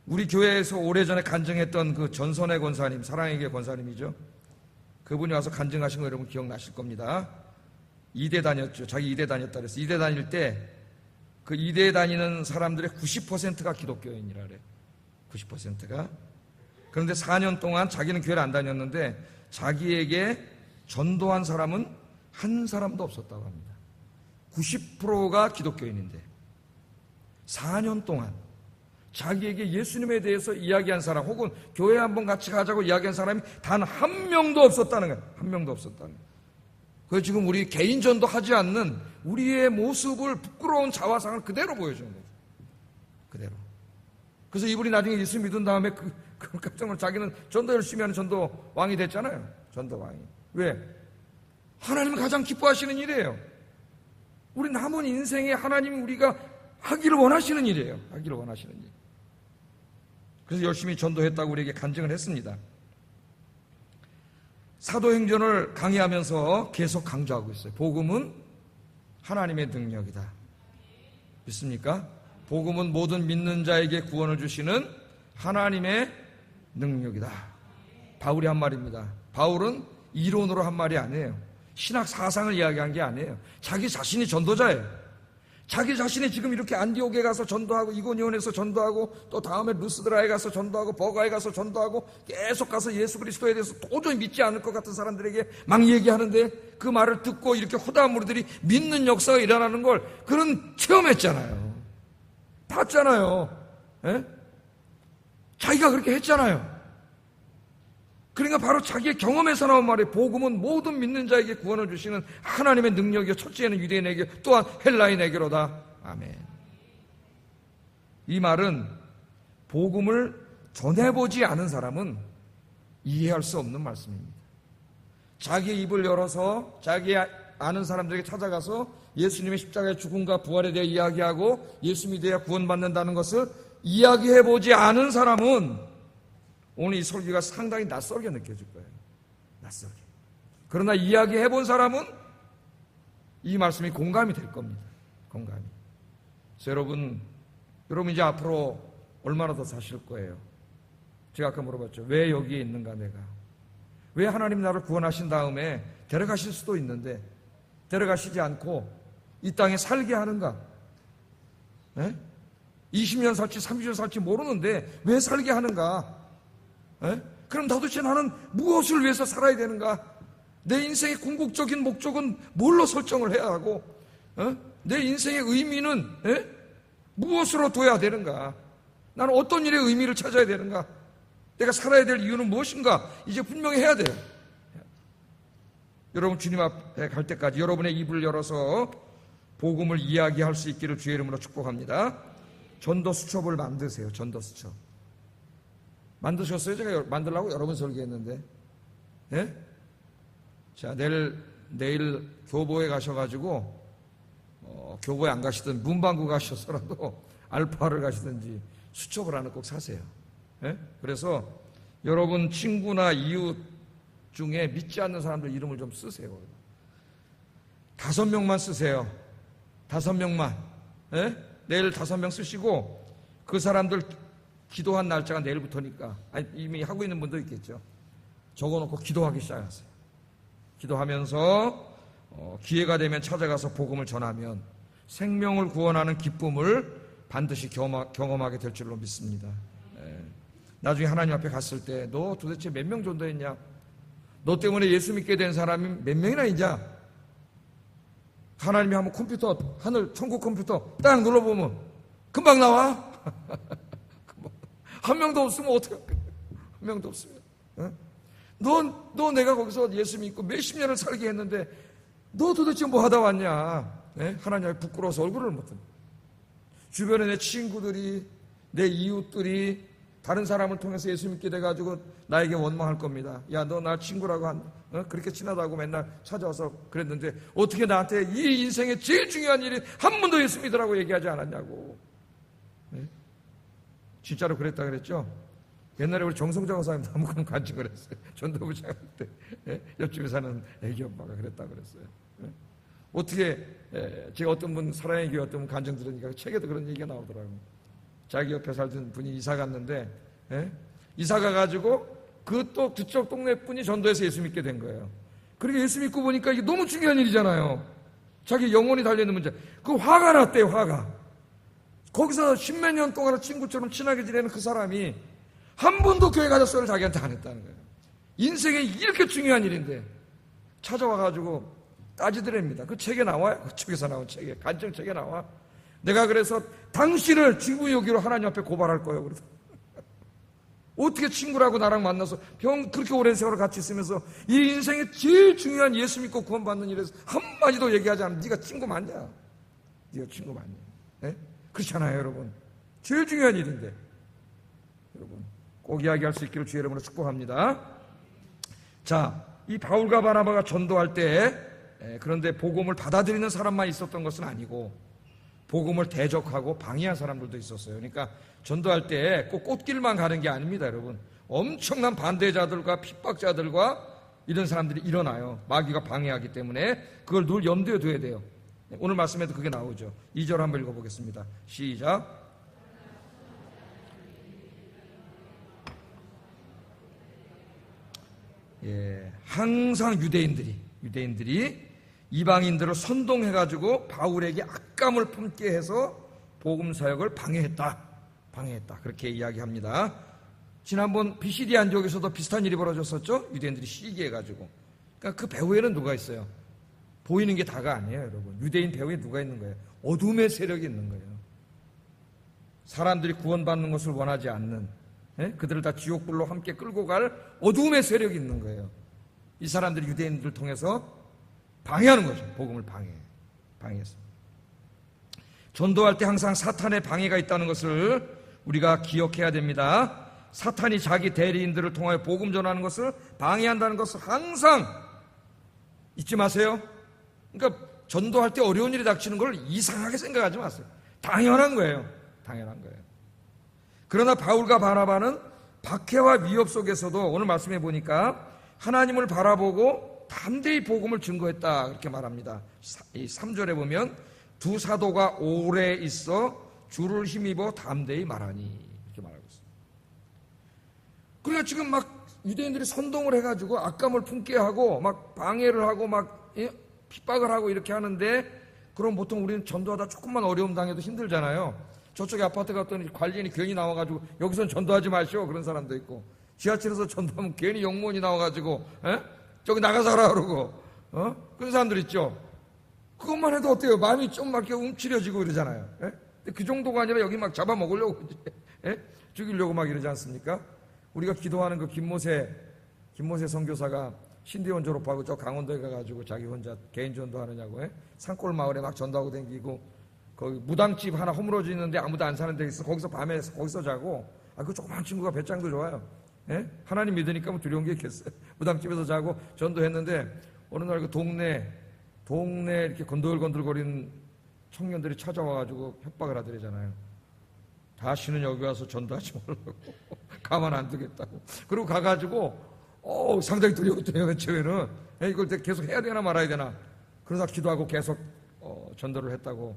S1: 우리 교회에서 오래전에 간증했던 그 전선의 권사님, 사랑의 교회 권사님이죠. 그분이 와서 간증하신 거 여러분 기억나실 겁니다. 2대 다녔죠. 자기 2대 다녔다 그래서 2대 다닐 때 그 2대 다니는 사람들의 90%가 기독교인이라 그래. 90%가. 그런데 4년 동안 자기는 교회를 안 다녔는데 자기에게 전도한 사람은 한 사람도 없었다고 합니다. 90%가 기독교인인데 4년 동안 자기에게 예수님에 대해서 이야기한 사람 혹은 교회 한번 같이 가자고 이야기한 사람이 단 한 명도 없었다는 거예요. 한 명도 없었다는 거예요. 그 지금 우리 개인 전도하지 않는 우리의 모습을 부끄러운 자화상을 그대로 보여주는 거죠. 그대로. 그래서 이분이 나중에 예수 믿은 다음에 그 깜짝 놀라 자기는 전도 열심히 하는 전도 왕이 됐잖아요. 전도 왕이. 왜? 하나님이 가장 기뻐하시는 일이에요. 우리 남은 인생에 하나님이 우리가 하기를 원하시는 일이에요. 하기를 원하시는 일. 그래서 열심히 전도했다고 우리에게 간증을 했습니다. 사도행전을 강의하면서 계속 강조하고 있어요. 복음은 하나님의 능력이다. 믿습니까? 복음은 모든 믿는 자에게 구원을 주시는 하나님의 능력이다. 바울이 한 말입니다. 바울은 이론으로 한 말이 아니에요. 신학 사상을 이야기한 게 아니에요. 자기 자신이 전도자예요. 자기 자신이 지금 이렇게 안디옥에 가서 전도하고 이고니온에서 전도하고 또 다음에 루스드라에 가서 전도하고 버가에 가서 전도하고 계속 가서 예수 그리스도에 대해서 도저히 믿지 않을 것 같은 사람들에게 막 얘기하는데 그 말을 듣고 이렇게 허다한 무리들이 믿는 역사가 일어나는 걸 그는 체험했잖아요. 봤잖아요. 에? 자기가 그렇게 했잖아요. 그러니까 바로 자기의 경험에서 나온 말이 복음은 모든 믿는 자에게 구원을 주시는 하나님의 능력이요 첫째는 유대인에게 또한 헬라인에게로다. 아멘. 이 말은 복음을 전해보지 않은 사람은 이해할 수 없는 말씀입니다. 자기 입을 열어서 자기 아는 사람들에게 찾아가서 예수님의 십자가의 죽음과 부활에 대해 이야기하고 예수 믿어야 구원받는다는 것을 이야기해보지 않은 사람은 오늘 이 설교가 상당히 낯설게 느껴질 거예요. 낯설게. 그러나 이야기해본 사람은 이 말씀이 공감이 될 겁니다. 공감이. 그래서 여러분 이제 앞으로 얼마나 더 사실 거예요? 제가 아까 물어봤죠. 왜 여기에 있는가 내가? 왜 하나님 나를 구원하신 다음에 데려가실 수도 있는데 데려가시지 않고 이 땅에 살게 하는가? 네? 20년 살지 30년 살지 모르는데 왜 살게 하는가? 그럼 도대체 나는 무엇을 위해서 살아야 되는가? 내 인생의 궁극적인 목적은 뭘로 설정을 해야 하고 내 인생의 의미는 무엇으로 둬야 되는가? 나는 어떤 일에 의미를 찾아야 되는가? 내가 살아야 될 이유는 무엇인가? 이제 분명히 해야 돼요. 여러분 주님 앞에 갈 때까지 여러분의 입을 열어서 복음을 이야기할 수 있기를 주의 이름으로 축복합니다. 전도 수첩을 만드세요. 전도 수첩. 만드셨어요? 제가 만들려고 여러 번 설계했는데. 예? 자, 내일 교보에 가셔가지고, 교보에 안 가시든 문방구 가셔서라도 알파를 가시든지 수첩을 하나 꼭 사세요. 예? 그래서 여러분 친구나 이웃 중에 믿지 않는 사람들 이름을 좀 쓰세요. 5명만 쓰세요. 5명만. 예? 내일 5명 쓰시고 그 사람들 기도한 날짜가 내일부터니까 이미 하고 있는 분도 있겠죠. 적어놓고 기도하기 시작하세요. 기도하면서 기회가 되면 찾아가서 복음을 전하면 생명을 구원하는 기쁨을 반드시 경험하게 될 줄로 믿습니다. 나중에 하나님 앞에 갔을 때 너 도대체 몇 명 전도했냐? 너 때문에 예수 믿게 된 사람이 몇 명이나 있냐? 하나님이 한번 컴퓨터 하늘 천국 컴퓨터 딱 눌러보면 금방 나와. 한 명도 없으면 어떡할까? 한 명도 없으면. 너 내가 거기서 예수 믿고 몇십 년을 살게 했는데 너 도대체 뭐 하다 왔냐? 하나님 앞에 부끄러워서 얼굴을 못 듭니다. 주변에 내 친구들이 내 이웃들이 다른 사람을 통해서 예수 믿게 돼가지고 나에게 원망할 겁니다. 야, 너 나 친구라고 그렇게 친하다고 맨날 찾아와서 그랬는데 어떻게 나한테 이 인생의 제일 중요한 일이 한 번도 예수 믿으라고 얘기하지 않았냐고. 진짜로 그랬다 그랬죠? 옛날에 우리 정성정 사님 너무 그런 간증을 했어요. 전도부 장할 때 옆집에 사는 애기 엄마가 그랬다 그랬어요. 어떻게 제가 어떤 분 사랑의 교회 어떤 분 간증 들으니까 책에도 그런 얘기가 나오더라고요. 자기 옆에 살던 분이 이사 갔는데 이사 가가지고 그쪽 동네 분이 전도해서 예수 믿게 된 거예요. 그리고 예수 믿고 보니까 이게 너무 중요한 일이잖아요. 자기 영혼이 달려있는 문제. 그 화가 났대요. 화가. 거기서 10몇 년 동안 친구처럼 친하게 지내는 그 사람이 한 번도 교회 가졌어를 자기한테 안 했다는 거예요. 인생에 이렇게 중요한 일인데 찾아와가지고 따지더랍니다. 그 책에 나와요. 그쪽에서 나온 책에 간증책에 나와. 내가 그래서 당신을 지구여기로 하나님 앞에 고발할 거예요. 그래서 어떻게 친구라고 나랑 만나서 그렇게 오랜 세월을 같이 있으면서 이 인생의 제일 중요한 예수 믿고 구원받는 일에서 한마디도 얘기하지 않으면 네가 친구 맞냐? 네가 친구 맞냐? 네? 그렇잖아요, 여러분. 제일 중요한 일인데. 여러분, 꼭 이야기할 수 있기를 주의 이름으로 축복합니다. 자, 이 바울과 바나바가 전도할 때 그런데 복음을 받아들이는 사람만 있었던 것은 아니고 복음을 대적하고 방해한 사람들도 있었어요. 그러니까 전도할 때 꼭 꽃길만 가는 게 아닙니다, 여러분. 엄청난 반대자들과 핍박자들과 이런 사람들이 일어나요. 마귀가 방해하기 때문에 그걸 늘 염두에 둬야 돼요. 오늘 말씀에도 그게 나오죠. 2절 한번 읽어보겠습니다. 시작. 항상 유대인들이 이방인들을 선동해가지고 바울에게 악감을 품게 해서 복음 사역을 방해했다. 그렇게 이야기합니다. 지난번 비시디 안디옥에서도 비슷한 일이 벌어졌었죠. 유대인들이 시기해가지고. 그러니까 그 배후에는 누가 있어요? 보이는 게 다가 아니에요, 여러분. 유대인 배후에 누가 있는 거예요? 어둠의 세력이 있는 거예요. 사람들이 구원받는 것을 원하지 않는, 그들을 다 지옥불로 함께 끌고 갈 어둠의 세력이 있는 거예요. 이 사람들이 유대인들을 통해서 방해하는 거죠. 복음을 방해했습니다. 전도할 때 항상 사탄의 방해가 있다는 것을 우리가 기억해야 됩니다. 사탄이 자기 대리인들을 통하여 복음 전하는 것을 방해한다는 것을 항상 잊지 마세요. 그러니까 전도할 때 어려운 일이 닥치는 걸 이상하게 생각하지 마세요. 당연한 거예요. 그러나 바울과 바나바는 박해와 위협 속에서도 오늘 말씀해 보니까 하나님을 바라보고 담대히 복음을 증거했다 그렇게 말합니다. 이 3절에 보면 두 사도가 오래 있어 주를 힘입어 담대히 말하니 이렇게 말하고 있습니다. 그러니까 지금 막 유대인들이 선동을 해가지고 악감을 품게 하고 막 방해를 하고 막 핍박을 하고 이렇게 하는데 그럼 보통 우리는 전도하다 조금만 어려움 당해도 힘들잖아요. 저쪽에 아파트 갔더니 관리인이 괜히 나와가지고 여기선 전도하지 마시오 그런 사람도 있고 지하철에서 전도하면 괜히 영무원이 나와가지고 저기 나가서 하라 그러고 그런 사람들 있죠. 그것만 해도 어때요? 마음이 좀 막 이렇게 움츠려지고 그러잖아요. 근데 그 정도가 아니라 여기 막 잡아먹으려고 죽이려고 막 이러지 않습니까? 우리가 기도하는 그 김모세 선교사가 신대원 졸업하고 저 강원도에 가가지고 자기 혼자 개인 전도하느냐고 산골 마을에 막 전도하고 다니고 거기 무당집 하나 허물어져 있는데 아무도 안 사는 데 있어. 거기서 밤에 거기서 자고 그 조그만 친구가 배짱도 좋아요. 하나님 믿으니까 뭐 두려운 게 있겠어요. 무당집에서 자고 전도했는데 어느 날 그 동네 이렇게 건들건들거리는 청년들이 찾아와가지고 협박을 하더래잖아요. 다시는 여기 와서 전도하지 말라고. 가만 안 두겠다고. 그리고 가가지고 상당히 두려웠대요. 맨 처음에는 이걸 계속 해야 되나 말아야 되나. 그러다 기도하고 계속 전도를 했다고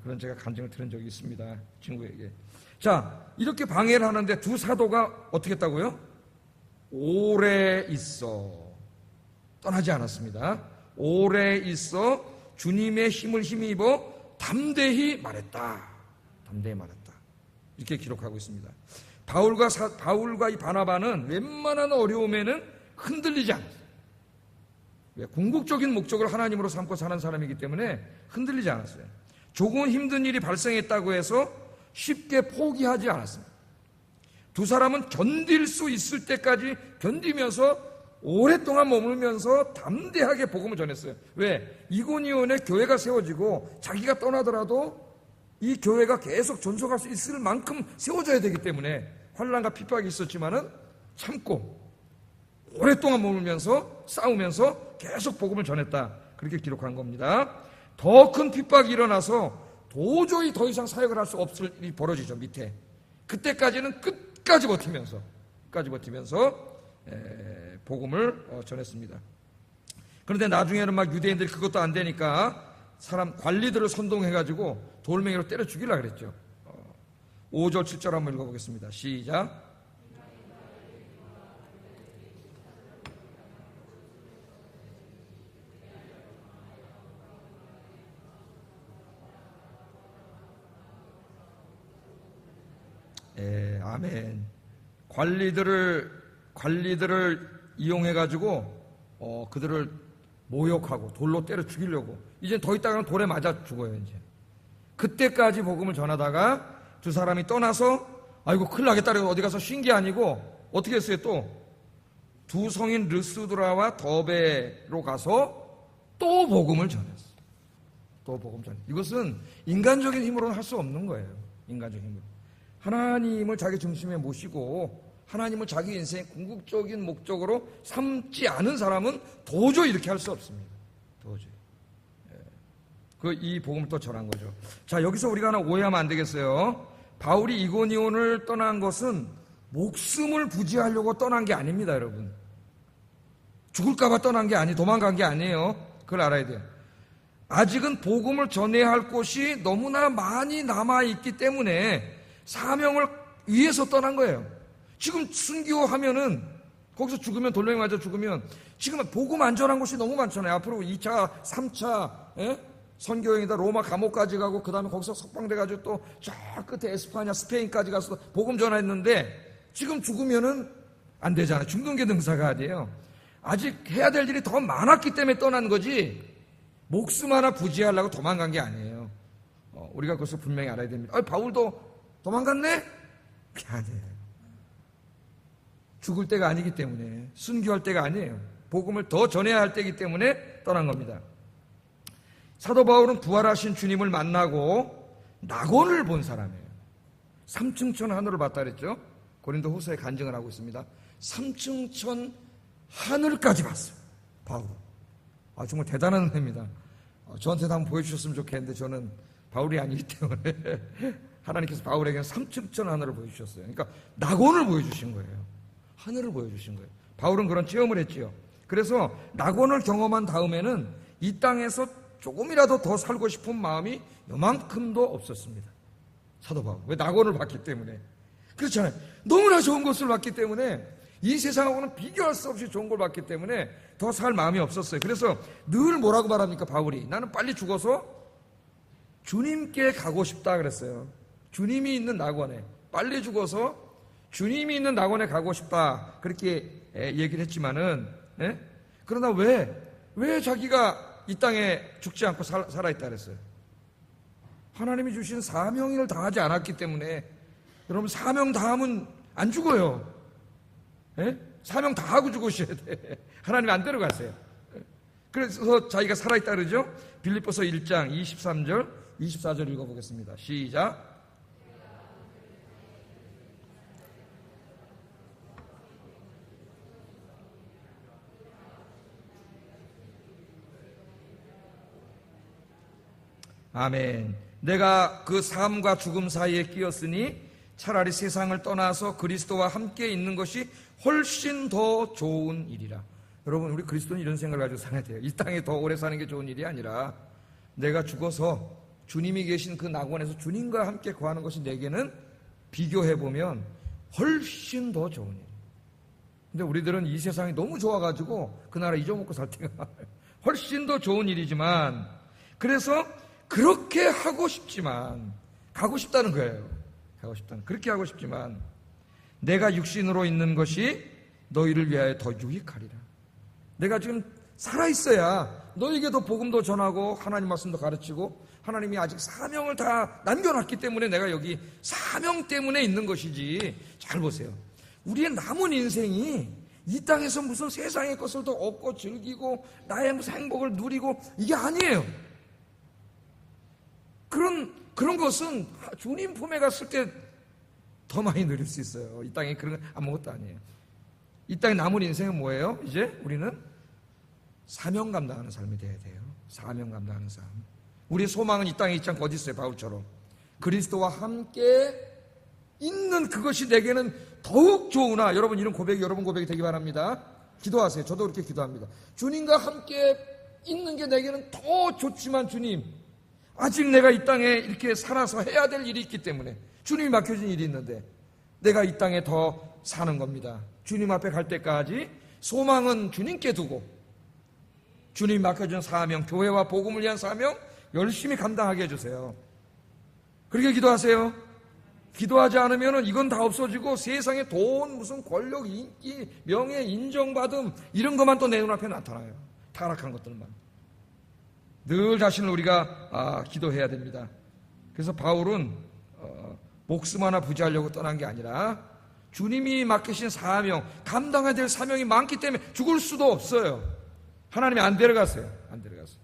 S1: 그런 제가 간증을 들은 적이 있습니다. 친구에게. 자, 이렇게 방해를 하는데 두 사도가 어떻게 했다고요? 오래 있어. 떠나지 않았습니다. 오래 있어 주님의 힘을 힘입어 담대히 말했다. 이렇게 기록하고 있습니다. 바울과 이 바나바는 웬만한 어려움에는 흔들리지 않았어요. 왜? 궁극적인 목적을 하나님으로 삼고 사는 사람이기 때문에 흔들리지 않았어요. 조금 힘든 일이 발생했다고 해서 쉽게 포기하지 않았습니다. 두 사람은 견딜 수 있을 때까지 견디면서 오랫동안 머물면서 담대하게 복음을 전했어요. 왜? 이고니온에 교회가 세워지고 자기가 떠나더라도 이 교회가 계속 존속할 수 있을 만큼 세워져야 되기 때문에 환난과 핍박이 있었지만은 참고 오랫동안 머물면서 싸우면서 계속 복음을 전했다. 그렇게 기록한 겁니다. 더 큰 핍박이 일어나서 도저히 더 이상 사역을 할 수 없을 일이 벌어지죠. 밑에. 그때까지는 끝까지 버티면서 복음을 전했습니다. 그런데 나중에는 막 유대인들이 그것도 안 되니까 사람 관리들을 선동해가지고 돌멩이로 때려 죽이려고 그랬죠. 5절 7절 한번 읽어보겠습니다. 시작. 아멘. 관리들을 이용해가지고 그들을 모욕하고 돌로 때려 죽이려고. 이제 더 있다가는 돌에 맞아 죽어요. 이제 그때까지 복음을 전하다가 두 사람이 떠나서 아이고 큰일 나겠다 그래서 어디 가서 쉰 게 아니고 어떻게 했어요? 또 두 성인 르스드라와 더베로 가서 또 복음을 전했어요. 또 복음 전했어요. 이것은 인간적인 힘으로는 할 수 없는 거예요. 인간적인 힘으로. 하나님을 자기 중심에 모시고 하나님을 자기 인생의 궁극적인 목적으로 삼지 않은 사람은 도저히 이렇게 할 수 없습니다. 도저히. 이 복음을 또 전한 거죠. 자, 여기서 우리가 하나 오해하면 안 되겠어요. 바울이 이고니온을 떠난 것은 목숨을 부지하려고 떠난 게 아닙니다, 여러분. 죽을까봐 떠난 게 도망간 게 아니에요. 그걸 알아야 돼요. 아직은 복음을 전해야 할 곳이 너무나 많이 남아있기 때문에 사명을 위해서 떠난 거예요. 지금 순교하면은 거기서 죽으면 돌멩이 맞아 죽으면 지금 복음 안 전한 곳이 너무 많잖아요. 앞으로 2차, 3차 선교행이다 로마 감옥까지 가고 그 다음에 거기서 석방돼가지고 또 저 끝에 에스파냐 스페인까지 가서 복음 전했는데 지금 죽으면은 안 되잖아요. 죽는 게 능사가 아니에요. 아직 해야 될 일이 더 많았기 때문에 떠난 거지 목숨 하나 부지하려고 도망간 게 아니에요. 우리가 그것을 분명히 알아야 됩니다. 바울도 도망갔네? 그게 아니에요. 죽을 때가 아니기 때문에 순교할 때가 아니에요. 복음을 더 전해야 할 때이기 때문에 떠난 겁니다. 사도 바울은 부활하신 주님을 만나고 낙원을 본 사람이에요. 3층천 하늘을 봤다 그랬죠. 고린도 후서에 간증을 하고 있습니다. 3층천 하늘까지 봤어요. 바울은. 정말 대단한 은혜입니다. 저한테도 한번 보여주셨으면 좋겠는데 저는 바울이 아니기 때문에 하나님께서 바울에게는 3층천 하늘을 보여주셨어요. 그러니까 낙원을 보여주신 거예요. 하늘을 보여주신 거예요. 바울은 그런 체험을 했지요. 그래서 낙원을 경험한 다음에는 이 땅에서 조금이라도 더 살고 싶은 마음이 요만큼도 없었습니다. 사도 바울. 왜? 낙원을 봤기 때문에. 그렇잖아요. 너무나 좋은 것을 봤기 때문에 이 세상하고는 비교할 수 없이 좋은 걸 봤기 때문에 더 살 마음이 없었어요. 그래서 늘 뭐라고 말합니까? 바울이. 나는 빨리 죽어서 주님께 가고 싶다 그랬어요. 주님이 있는 낙원에. 빨리 죽어서 주님이 있는 낙원에 가고 싶다. 그렇게 얘기를 했지만은, 그러나 왜 자기가 이 땅에 죽지 않고 살아있다 그랬어요? 하나님이 주신 사명을 다하지 않았기 때문에. 여러분, 사명 다하면 안 죽어요. 사명 다 하고 죽으셔야 돼. 하나님 안 데려가세요. 그래서 자기가 살아있다 그러죠. 빌립보서 1장 23절 24절 읽어보겠습니다. 시작. 아멘. 내가 그 삶과 죽음 사이에 끼었으니 차라리 세상을 떠나서 그리스도와 함께 있는 것이 훨씬 더 좋은 일이라. 여러분, 우리 그리스도는 이런 생각을 가지고 살아야 돼요. 이 땅에 더 오래 사는 게 좋은 일이 아니라 내가 죽어서 주님이 계신 그 낙원에서 주님과 함께 거하는 것이 내게는 비교해보면 훨씬 더 좋은 일. 근데 우리들은 이 세상이 너무 좋아가지고 그 나라 잊어먹고 살 때가 많아요. 훨씬 더 좋은 일이지만, 그래서 그렇게 하고 싶지만, 가고 싶다는 거예요. 가고 싶다는, 그렇게 하고 싶지만 내가 육신으로 있는 것이 너희를 위하여 더 유익하리라. 내가 지금 살아있어야 너에게도 복음도 전하고 하나님 말씀도 가르치고 하나님이 아직 사명을 다 남겨놨기 때문에 내가 여기 사명 때문에 있는 것이지. 잘 보세요. 우리의 남은 인생이 이 땅에서 무슨 세상의 것을 더 얻고 즐기고 나의 무슨 행복을 누리고 이게 아니에요. 그런 것은 주님 품에 갔을 때 더 많이 누릴 수 있어요. 이 땅에 그런 건 아무것도 아니에요. 이 땅에 남은 인생은 뭐예요? 이제 우리는 사명 감당하는 삶이 돼야 돼요. 사명 감당하는 삶. 우리의 소망은 이 땅에 있지 않고 어디 있어요? 바울처럼 그리스도와 함께 있는 그것이 내게는 더욱 좋으나. 여러분, 이런 고백이 여러분 고백이 되기 바랍니다. 기도하세요. 저도 그렇게 기도합니다. 주님과 함께 있는 게 내게는 더 좋지만, 주님, 아직 내가 이 땅에 이렇게 살아서 해야 될 일이 있기 때문에, 주님이 맡겨진 일이 있는데 내가 이 땅에 더 사는 겁니다. 주님 앞에 갈 때까지 소망은 주님께 두고 주님이 맡겨준 사명, 교회와 복음을 위한 사명 열심히 감당하게 해주세요. 그렇게 기도하세요. 기도하지 않으면 이건 다 없어지고 세상에 돈, 무슨 권력, 인기, 명예, 인정받음 이런 것만 또 내 눈앞에 나타나요. 타락한 것들만. 늘 자신을 우리가 기도해야 됩니다. 그래서 바울은 목숨 하나 부지하려고 떠난 게 아니라 주님이 맡기신 사명, 감당해야 될 사명이 많기 때문에 죽을 수도 없어요. 하나님이 안 데려갔어요. 안 데려갔어요.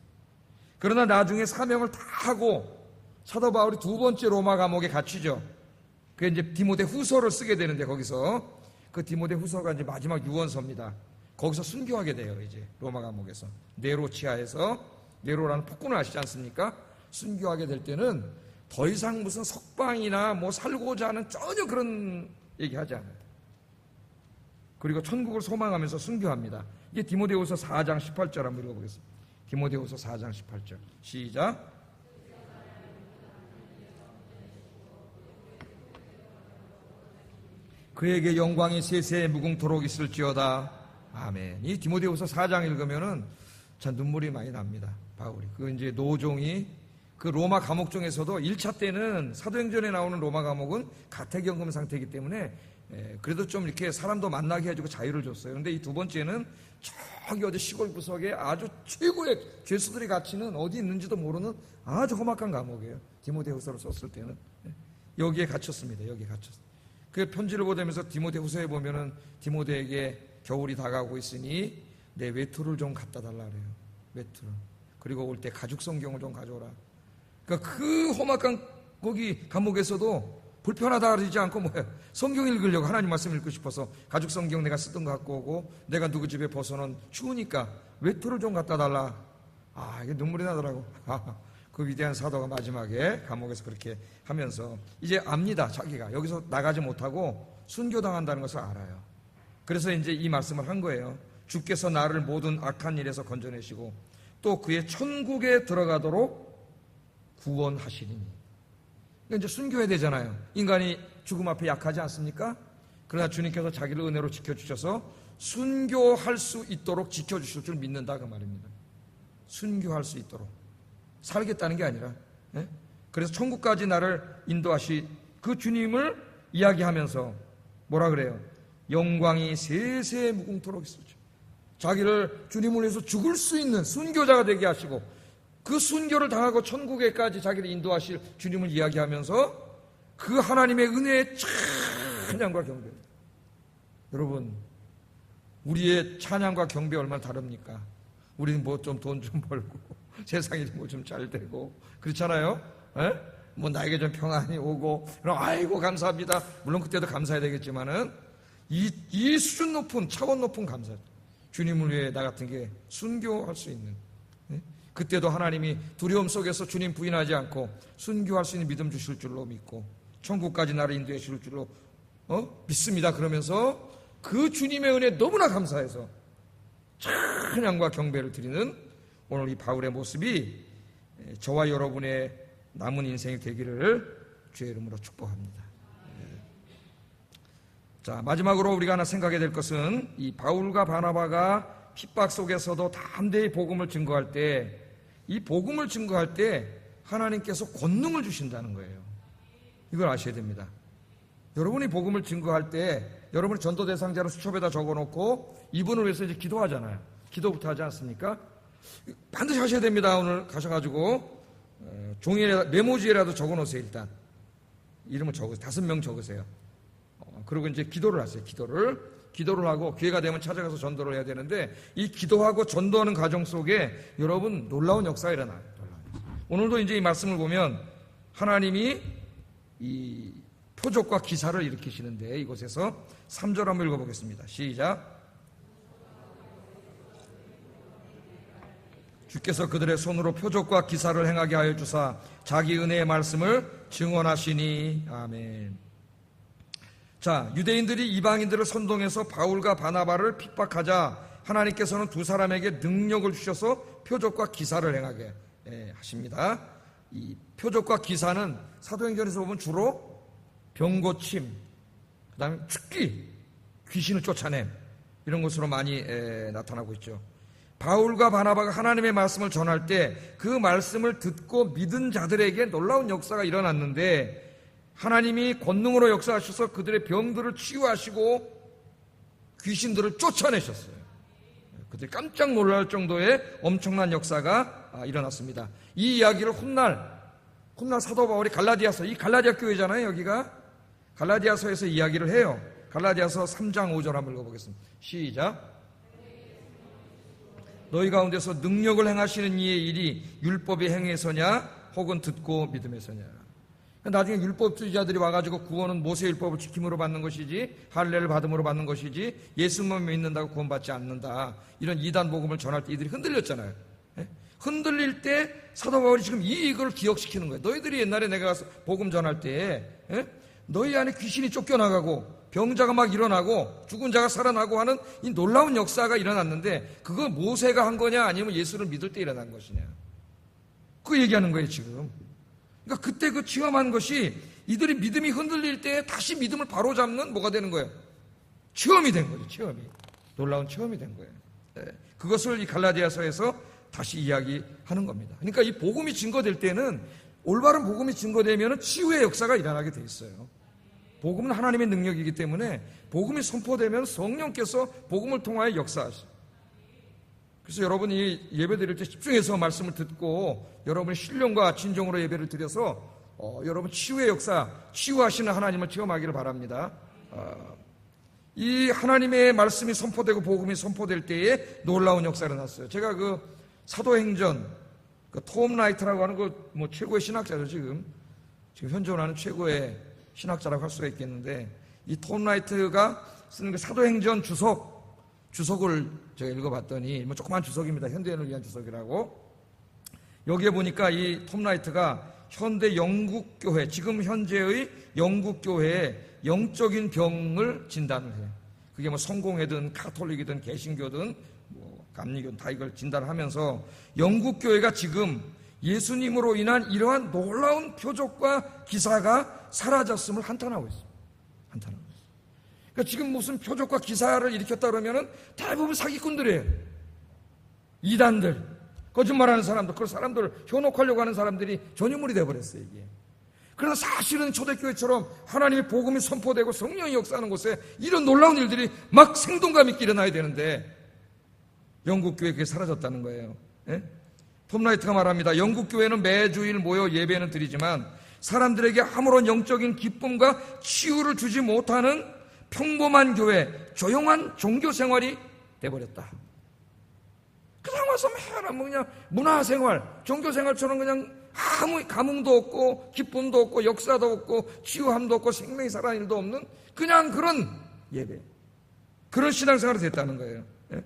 S1: 그러나 나중에 사명을 다 하고 사도 바울이 두 번째 로마 감옥에 갇히죠. 그게 이제 디모데 후서를 쓰게 되는데, 거기서 그 디모데 후서가 이제 마지막 유언서입니다. 거기서 순교하게 돼요. 이제 로마 감옥에서 네로 치하에서, 네로라는 폭군을 아시지 않습니까? 순교하게 될 때는 더 이상 무슨 석방이나 뭐 살고자 하는 전혀 그런 얘기하지 않아요. 그리고 천국을 소망하면서 순교합니다. 이게 디모데후서 4장 18절 한번 읽어보겠습니다. 디모데후서 4장 18절 시작. 그에게 영광이 세세에 무궁토록 있을지어다. 아멘. 이 디모데후서 4장 읽으면은 참 눈물이 많이 납니다. 바울이 그 이제 노종이 그 로마 감옥중에서도 1차 때는 사도행전에 나오는 로마 감옥은 가택연금 상태이기 때문에 그래도 좀 이렇게 사람도 만나게 해주고 자유를 줬어요. 그런데 이 두 번째는 저기 어디 시골 구석에 아주 최고의 죄수들이 갇히는, 어디 있는지도 모르는 아주 험악한 감옥이에요. 디모데후서를 썼을 때는 여기에 갇혔습니다. 여기에 갇혔어요. 그 편지를 보내면서 디모데후서에 보면은 디모데에게 겨울이 다가오고 있으니 내 외투를 좀 갖다 달라 그래요. 외투를. 그리고 올 때 가죽 성경을 좀 가져오라. 그러니까 그 험악한 거기 감옥에서도 불편하다 그러지 않고 뭐예요? 성경 읽으려고, 하나님 말씀 읽고 싶어서 가죽 성경 내가 쓰던 거 갖고 오고, 내가 누구 집에 벗어놓은 추우니까 외투를 좀 갖다 달라. 아, 이게 눈물이 나더라고. 그 위대한 사도가 마지막에 감옥에서 그렇게 하면서 이제 압니다. 자기가 여기서 나가지 못하고 순교당한다는 것을 알아요. 그래서 이제 이 말씀을 한 거예요. 주께서 나를 모든 악한 일에서 건져내시고 또 그의 천국에 들어가도록 구원하시리니. 그러니까 이제 순교해야 되잖아요. 인간이 죽음 앞에 약하지 않습니까? 그러나 주님께서 자기를 은혜로 지켜주셔서 순교할 수 있도록 지켜주실 줄 믿는다, 그 말입니다. 순교할 수 있도록. 살겠다는 게 아니라. 예? 그래서 천국까지 나를 인도하시 그 주님을 이야기하면서 뭐라 그래요? 영광이 세세에 무궁토록 있을지. 자기를 주님을 위해서 죽을 수 있는 순교자가 되게 하시고 그 순교를 당하고 천국에까지 자기를 인도하실 주님을 이야기하면서 그 하나님의 은혜의 찬양과 경배. 여러분, 우리의 찬양과 경배 얼마나 다릅니까? 우리는 뭐 좀 돈 좀 벌고 세상이 뭐 좀 잘 되고 그렇잖아요. 에? 뭐 나에게 좀 평안이 오고 그럼 아이고 감사합니다. 물론 그때도 감사해야 되겠지만은 이 수준 높은, 차원 높은 감사. 주님을 위해 나 같은 게 순교할 수 있는. 에? 그때도 하나님이 두려움 속에서 주님 부인하지 않고 순교할 수 있는 믿음 주실 줄로 믿고 천국까지 나를 인도해 주실 줄로 믿습니다. 그러면서 그 주님의 은혜에 너무나 감사해서 찬양과 경배를 드리는 오늘 이 바울의 모습이 저와 여러분의 남은 인생이 되기를 주의 이름으로 축복합니다. 자, 마지막으로 우리가 하나 생각해야 될 것은 이 바울과 바나바가 핍박 속에서도 담대히 복음을 증거할 때, 이 복음을 증거할 때 하나님께서 권능을 주신다는 거예요. 이걸 아셔야 됩니다. 여러분이 복음을 증거할 때 여러분이 전도 대상자를 수첩에다 적어놓고 이분을 위해서 이제 기도하잖아요. 기도부터 하지 않습니까? 반드시 하셔야 됩니다. 오늘 가셔가지고 종이에 메모지에라도 적어놓으세요. 일단 이름을 적으세요. 5명 적으세요. 그리고 이제 기도를 하세요. 기도를 하고 기회가 되면 찾아가서 전도를 해야 되는데 이 기도하고 전도하는 과정 속에 여러분 놀라운 역사가 일어나요. 오늘도 이제 이 말씀을 보면 하나님이 이 표적과 기사를 일으키시는데 이곳에서 3절 한번 읽어보겠습니다. 시작. 주께서 그들의 손으로 표적과 기사를 행하게 하여 주사 자기 은혜의 말씀을 증언하시니. 아멘. 자, 유대인들이 이방인들을 선동해서 바울과 바나바를 핍박하자 하나님께서는 두 사람에게 능력을 주셔서 표적과 기사를 행하게 하십니다. 이 표적과 기사는 사도행전에서 보면 주로 병고침, 그 다음에 축기, 귀신을 쫓아냄 이런 것으로 많이 나타나고 있죠. 바울과 바나바가 하나님의 말씀을 전할 때 그 말씀을 듣고 믿은 자들에게 놀라운 역사가 일어났는데 하나님이 권능으로 역사하셔서 그들의 병들을 치유하시고 귀신들을 쫓아내셨어요. 그들이 깜짝 놀랄 정도의 엄청난 역사가 일어났습니다. 이 이야기를 훗날 훗날 사도 바울이 갈라디아서, 이 갈라디아 교회잖아요. 여기가 갈라디아서에서 이야기를 해요. 갈라디아서 3장 5절 한번 읽어보겠습니다. 시작. 너희 가운데서 능력을 행하시는 이의 일이 율법의 행위에서냐 혹은 듣고 믿음에서냐. 나중에 율법주의자들이 와가지고 구원은 모세율법을 지킴으로 받는 것이지 할례를 받음으로 받는 것이지 예수만 믿는다고 구원받지 않는다, 이런 이단 복음을 전할 때 이들이 흔들렸잖아요. 흔들릴 때 사도 바울이 지금 이걸 기억시키는 거예요. 너희들이 옛날에 내가 가서 복음 전할 때 너희 안에 귀신이 쫓겨나가고 병자가 막 일어나고 죽은 자가 살아나고 하는 이 놀라운 역사가 일어났는데 그거 모세가 한 거냐 아니면 예수를 믿을 때 일어난 것이냐, 그 얘기하는 거예요 지금. 그러니까 그때 그 체험한 것이 이들이 믿음이 흔들릴 때 다시 믿음을 바로잡는 뭐가 되는 거예요? 체험이 된 거죠. 체험이. 놀라운 체험이 된 거예요. 그것을 이 갈라디아서에서 다시 이야기하는 겁니다. 그러니까 이 복음이 증거될 때는, 올바른 복음이 증거되면 치유의 역사가 일어나게 돼 있어요. 복음은 하나님의 능력이기 때문에 복음이 선포되면 성령께서 복음을 통하여 역사하셔요. 그래서 여러분이 예배 드릴 때 집중해서 말씀을 듣고 여러분의 신령과 진정으로 예배를 드려서 여러분 치유의 역사, 치유하시는 하나님을 체험하기를 바랍니다. 이 하나님의 말씀이 선포되고 복음이 선포될 때에 놀라운 역사가 일어났어요. 제가 그 사도행전, 그 톰 라이트라고 하는 그 뭐 최고의 신학자죠. 지금 현존하는 최고의 신학자라고 할 수가 있겠는데, 이 톰 라이트가 쓰는 그 사도행전 주석을 제가 읽어봤더니 뭐 조그만 주석입니다. 현대인을 위한 주석이라고. 여기에 보니까 이 톰 라이트가 현대 영국 교회, 지금 현재의 영국 교회의 영적인 병을 진단을 해요. 그게 뭐 성공회든 카톨릭이든 개신교든 뭐 감리교든 다 이걸 진단하면서 영국 교회가 지금 예수님으로 인한 이러한 놀라운 표적과 기사가 사라졌음을 한탄하고 있습니다. 한탄하고 있어요. 그러니까 지금 무슨 표적과 기사를 일으켰다 그러면은 대부분 사기꾼들이에요. 이단들, 거짓말하는 사람들, 그런 사람들을 현혹하려고 하는 사람들이 전유물이 되어버렸어요, 이게. 그러나 사실은 초대교회처럼 하나님의 복음이 선포되고 성령이 역사하는 곳에 이런 놀라운 일들이 막 생동감 있게 일어나야 되는데 영국교회 그게 사라졌다는 거예요. 예? 톰 라이트가 말합니다. 영국교회는 매주일 모여 예배는 드리지만 사람들에게 아무런 영적인 기쁨과 치유를 주지 못하는 평범한 교회, 조용한 종교생활이 돼버렸다. 그냥 와서 매일 그냥 문화생활, 종교생활처럼 그냥 아무 감흥도 없고 기쁨도 없고 역사도 없고 치유함도 없고 생명이 살아나는 일도 없는 그냥 그런 예배, 그런 신앙생활이 됐다는 거예요. 예?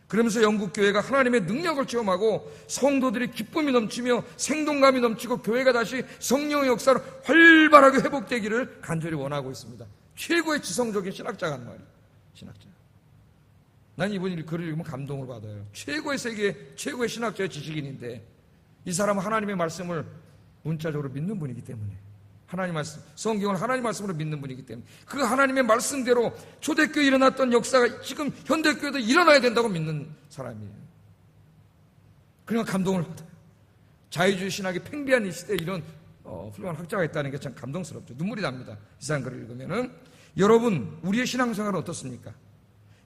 S1: 그러면서 영국교회가 하나님의 능력을 체험하고 성도들이 기쁨이 넘치며 생동감이 넘치고 교회가 다시 성령의 역사로 활발하게 회복되기를 간절히 원하고 있습니다. 최고의 지성적인 신학자가 하는 말이에요. 신학자. 난 이분이 글을 읽으면 감동을 받아요. 최고의 세계 최고의 신학자의 지식인인데 이 사람은 하나님의 말씀을 문자적으로 믿는 분이기 때문에, 하나님 말씀, 성경을 하나님 말씀으로 믿는 분이기 때문에 그 하나님의 말씀대로 초대교회에 일어났던 역사가 지금 현대교회도 일어나야 된다고 믿는 사람이에요. 그러니까 감동을 받아요. 자유주의 신학이 팽배한 이 시대에 이런 훌륭한 학자가 있다는 게 참 감동스럽죠. 눈물이 납니다. 이 사람 글을 읽으면은. 여러분, 우리의 신앙생활은 어떻습니까?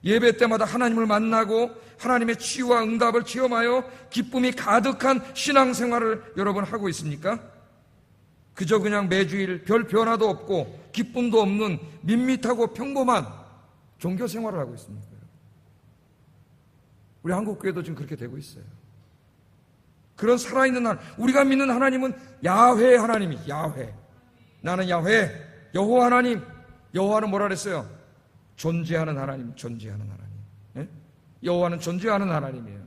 S1: 예배 때마다 하나님을 만나고 하나님의 치유와 응답을 체험하여 기쁨이 가득한 신앙생활을 여러분 하고 있습니까? 그저 그냥 매주일 별 변화도 없고 기쁨도 없는 밋밋하고 평범한 종교생활을 하고 있습니까? 우리 한국교회도 지금 그렇게 되고 있어요. 그런 살아있는 하나님, 우리가 믿는 하나님은 야훼 하나님이, 야훼. 나는 야훼, 여호와 하나님. 여호와는 뭐라 그랬어요? 존재하는 하나님, 존재하는 하나님. 예? 여호와는 존재하는 하나님이에요.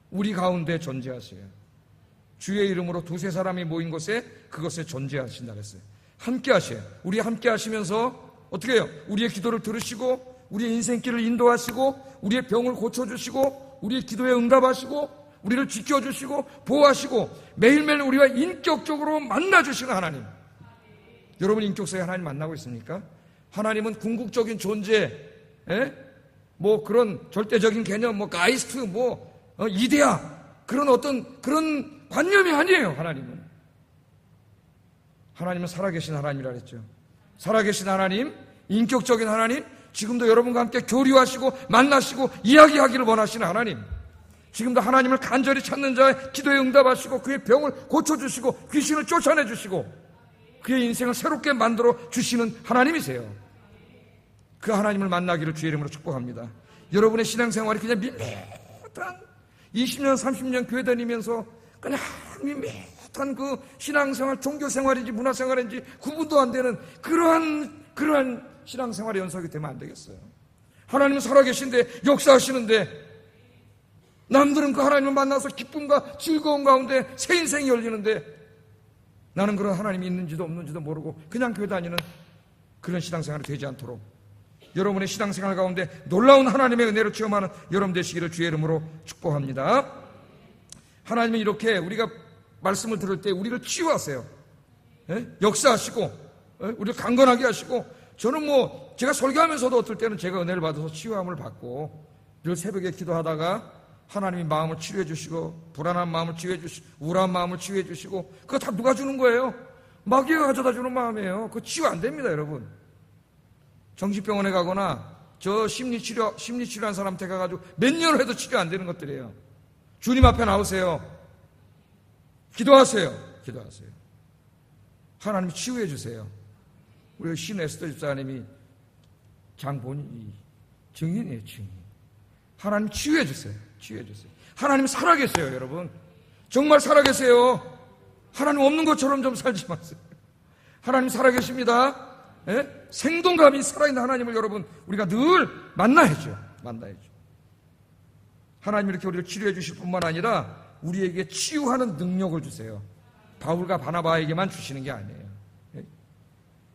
S1: 우리 가운데 존재하세요. 주의 이름으로 두세 사람이 모인 곳에 그것에 존재하신다 그랬어요. 함께 하셔요. 우리 함께 하시면서 어떻게 해요? 우리의 기도를 들으시고 우리의 인생길을 인도하시고 우리의 병을 고쳐주시고 우리의 기도에 응답하시고 우리를 지켜주시고 보호하시고 매일매일 우리와 인격적으로 만나주시는 하나님. 여러분 인격 속에 하나님 만나고 있습니까? 하나님은 궁극적인 존재, 뭐 그런 절대적인 개념, 뭐 가이스트, 뭐 이데아, 그런 어떤 그런 관념이 아니에요. 하나님은 살아계신 하나님이라 그랬죠. 살아계신 하나님, 인격적인 하나님, 지금도 여러분과 함께 교류하시고 만나시고 이야기하기를 원하시는 하나님. 지금도 하나님을 간절히 찾는 자의 기도에 응답하시고 그의 병을 고쳐주시고 귀신을 쫓아내주시고 그의 인생을 새롭게 만들어 주시는 하나님이세요. 그 하나님을 만나기를 주의 이름으로 축복합니다. 여러분의 신앙생활이 그냥 밋밋한 20년 30년 교회 다니면서 그냥 밋밋한 그 신앙생활, 종교생활인지 문화생활인지 구분도 안 되는 그러한 신앙생활의 연속이 되면 안 되겠어요. 하나님은 살아계신데 역사하시는데 남들은 그 하나님을 만나서 기쁨과 즐거움 가운데 새 인생이 열리는데 나는 그런 하나님이 있는지도 없는지도 모르고 그냥 교회 다니는 그런 신앙생활이 되지 않도록 여러분의 신앙생활 가운데 놀라운 하나님의 은혜를 체험하는 여러분 되시기를 주의 이름으로 축복합니다. 하나님은 이렇게 우리가 말씀을 들을 때 우리를 치유하세요. 역사하시고 우리를 강건하게 하시고 저는 제가 설교하면서도 어떨 때는 제가 은혜를 받아서 치유함을 받고 늘 새벽에 기도하다가 하나님이 마음을 치유해 주시고 불안한 마음을 치유해 주시고 우울한 마음을 치유해 주시고 그거 다 누가 주는 거예요? 마귀가 가져다 주는 마음이에요. 그거 치유 안 됩니다, 여러분. 정신병원에 가거나 저 심리치료한 사람한테 가가지고 몇 년을 해도 치료 안 되는 것들이에요. 주님 앞에 나오세요. 기도하세요. 하나님 치유해 주세요. 우리 신 에스더 집사님이 장본이 증인이에요, 증인. 하나님 치유해 주세요. 하나님 살아계세요, 여러분. 정말 살아계세요. 하나님 없는 것처럼 좀 살지 마세요. 하나님 살아계십니다. 생동감이 살아있는 하나님을 여러분 우리가 늘 만나야죠. 하나님 이렇게 우리를 치료해 주실 뿐만 아니라 우리에게 치유하는 능력을 주세요. 바울과 바나바에게만 주시는 게 아니에요.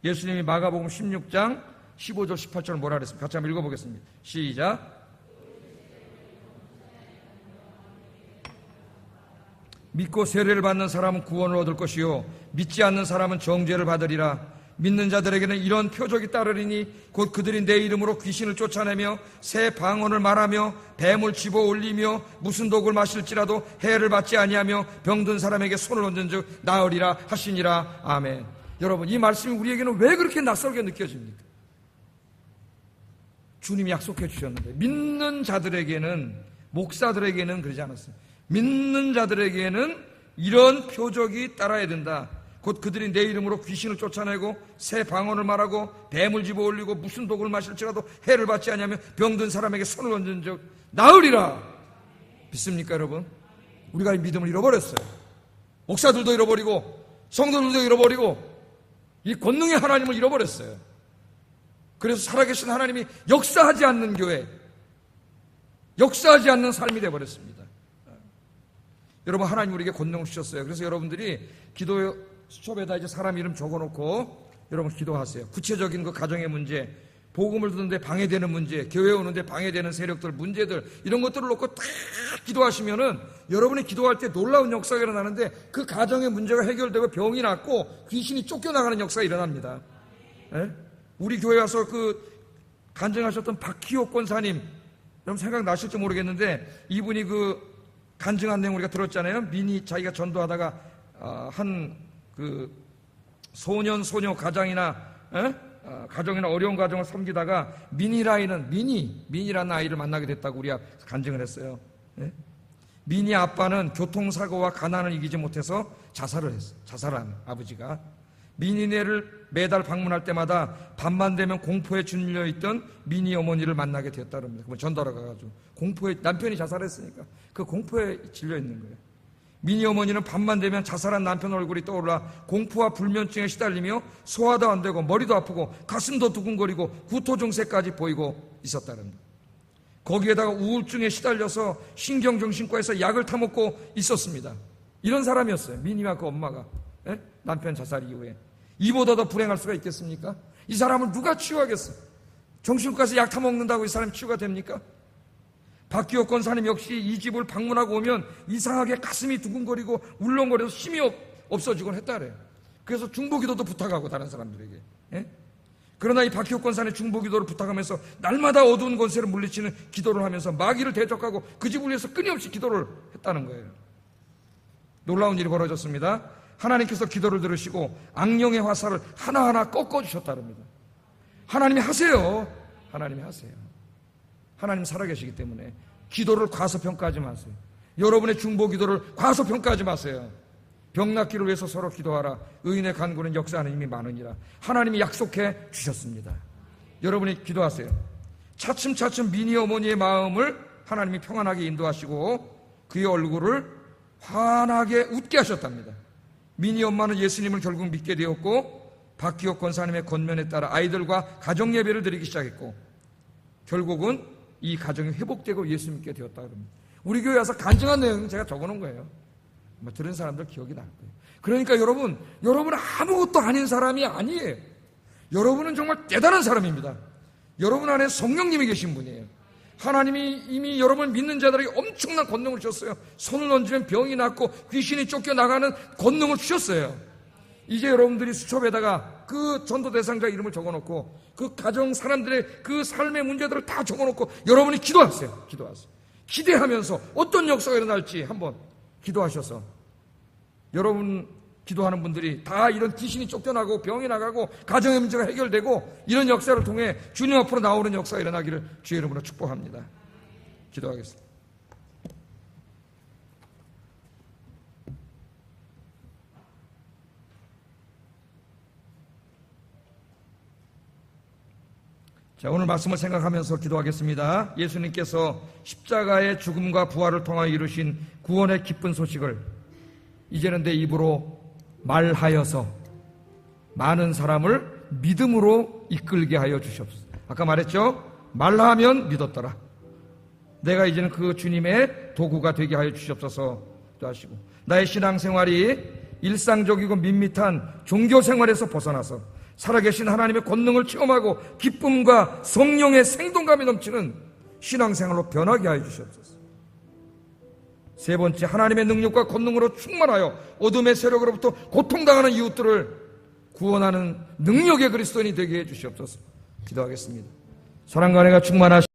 S1: 예수님이 마가복음 16장 15절 18절 뭐라 그랬습니까? 같이 한번 읽어보겠습니다. 시작. 믿고 세례를 받는 사람은 구원을 얻을 것이요 믿지 않는 사람은 정죄를 받으리라. 믿는 자들에게는 이런 표적이 따르리니 곧 그들이 내 이름으로 귀신을 쫓아내며 새 방언을 말하며 뱀을 집어 올리며 무슨 독을 마실지라도 해를 받지 아니하며 병든 사람에게 손을 얹은즉 나으리라 하시니라. 아멘. 여러분, 이 말씀이 우리에게는 왜 그렇게 낯설게 느껴집니까? 주님이 약속해 주셨는데 믿는 자들에게는, 목사들에게는 그러지 않았어요. 믿는 자들에게는 이런 표적이 따라야 된다. 곧 그들이 내 이름으로 귀신을 쫓아내고 새 방언을 말하고 뱀을 집어 올리고 무슨 독을 마실지라도 해를 받지 않으면 병든 사람에게 손을 얹은 적 나으리라. 믿습니까, 여러분? 우리가 이 믿음을 잃어버렸어요. 목사들도 잃어버리고 성도들도 잃어버리고 이 권능의 하나님을 잃어버렸어요. 그래서 살아계신 하나님이 역사하지 않는 교회, 역사하지 않는 삶이 되어버렸습니다. 여러분, 하나님 우리에게 권능을 주셨어요. 그래서 여러분들이 기도 수첩에다 이제 사람 이름 적어놓고 여러분 기도하세요. 구체적인 그 가정의 문제, 복음을 듣는데 방해되는 문제, 교회 오는데 방해되는 세력들, 문제들, 이런 것들을 놓고 딱 기도하시면은 여러분이 기도할 때 놀라운 역사가 일어나는데 그 가정의 문제가 해결되고 병이 낫고 귀신이 쫓겨나가는 역사가 일어납니다. 네? 우리 교회 와서 그 간증하셨던 박희옥 권사님, 여러분 생각나실지 모르겠는데 이분이 그 간증한 내용 우리가 들었잖아요. 민이 자기가 전도하다가 그 소녀 가정이나 가정이나 어려운 가정을 섬기다가 민이라는 아이를 만나게 됐다고 우리가 간증을 했어요. 민이 아빠는 교통사고와 가난을 이기지 못해서 자살한 아버지가 민이네를 매달 방문할 때마다 밤만 되면 공포에 질려 있던 민이 어머니를 만나게 되었다고 합니다. 그럼 전도하러 가가지고 공포에, 남편이 자살했으니까 그 공포에 질려 있는 거예요. 민이 어머니는 밤만 되면 자살한 남편 얼굴이 떠올라 공포와 불면증에 시달리며 소화도 안 되고 머리도 아프고 가슴도 두근거리고 구토 증세까지 보이고 있었다는, 거기에다가 우울증에 시달려서 신경정신과에서 약을 타먹고 있었습니다. 이런 사람이었어요. 민이와 그 엄마가 남편 자살 이후에. 이보다 더 불행할 수가 있겠습니까? 이 사람을 누가 치유하겠어? 정신과에서 약 타먹는다고 이 사람이 치유가 됩니까? 박기옥 권사님 역시 이 집을 방문하고 오면 이상하게 가슴이 두근거리고 울렁거려서 힘이 없어지곤 했다래요. 그래서 중보기도도 부탁하고 다른 사람들에게. 그러나 이 박기옥 권사님 중보기도를 부탁하면서 날마다 어두운 권세를 물리치는 기도를 하면서 마귀를 대적하고 그 집을 위해서 끊임없이 기도를 했다는 거예요. 놀라운 일이 벌어졌습니다. 하나님께서 기도를 들으시고 악령의 화살을 하나하나 꺾어주셨다랍니다. 하나님이 하세요. 하나님이 하세요. 하나님 살아계시기 때문에 기도를 과소평가하지 마세요. 여러분의 중보 기도를 과소평가하지 마세요. 병 낫기를 위해서 서로 기도하라. 의인의 간구는 역사하는 힘이 많으니라. 하나님이 약속해 주셨습니다. 여러분이 기도하세요. 차츰차츰 미니 어머니의 마음을 하나님이 평안하게 인도하시고 그의 얼굴을 환하게 웃게 하셨답니다. 미니 엄마는 예수님을 결국 믿게 되었고 박기옥 권사님의 권면에 따라 아이들과 가정 예배를 드리기 시작했고 결국은 이 가정이 회복되고 예수 믿게 되었다 그럽니다. 우리 교회 와서 간증한 내용 제가 적어놓은 거예요. 들은 사람들 기억이 날 거예요. 그러니까 여러분은 아무것도 아닌 사람이 아니에요. 여러분은 정말 대단한 사람입니다. 여러분 안에 성령님이 계신 분이에요. 하나님이 이미 여러분을 믿는 자들에게 엄청난 권능을 주셨어요. 손을 얹으면 병이 낫고 귀신이 쫓겨나가는 권능을 주셨어요. 이제 여러분들이 수첩에다가 그 전도 대상자 이름을 적어놓고 그 가정 사람들의 그 삶의 문제들을 다 적어놓고 여러분이 기도하세요. 기대하면서 어떤 역사가 일어날지 한번 기도하셔서 여러분 기도하는 분들이 다 이런 귀신이 쫓겨나고 병이 나가고 가정의 문제가 해결되고 이런 역사를 통해 주님 앞으로 나오는 역사가 일어나기를 주의 이름으로 축복합니다. 기도하겠습니다. 자, 오늘 말씀을 생각하면서 기도하겠습니다. 예수님께서 십자가의 죽음과 부활을 통하여 이루신 구원의 기쁜 소식을 이제는 내 입으로 말하여서 많은 사람을 믿음으로 이끌게 하여 주시옵소서. 아까 말했죠? 말하면 믿었더라. 내가 이제는 그 주님의 도구가 되게 하여 주시옵소서 하시고 나의 신앙생활이 일상적이고 밋밋한 종교생활에서 벗어나서 살아계신 하나님의 권능을 체험하고 기쁨과 성령의 생동감이 넘치는 신앙생활로 변하게 하여 주시옵소서. 세 번째, 하나님의 능력과 권능으로 충만하여 어둠의 세력으로부터 고통당하는 이웃들을 구원하는 능력의 그리스도인이 되게 해 주시옵소서. 기도하겠습니다. 사랑과 은혜가 충만하시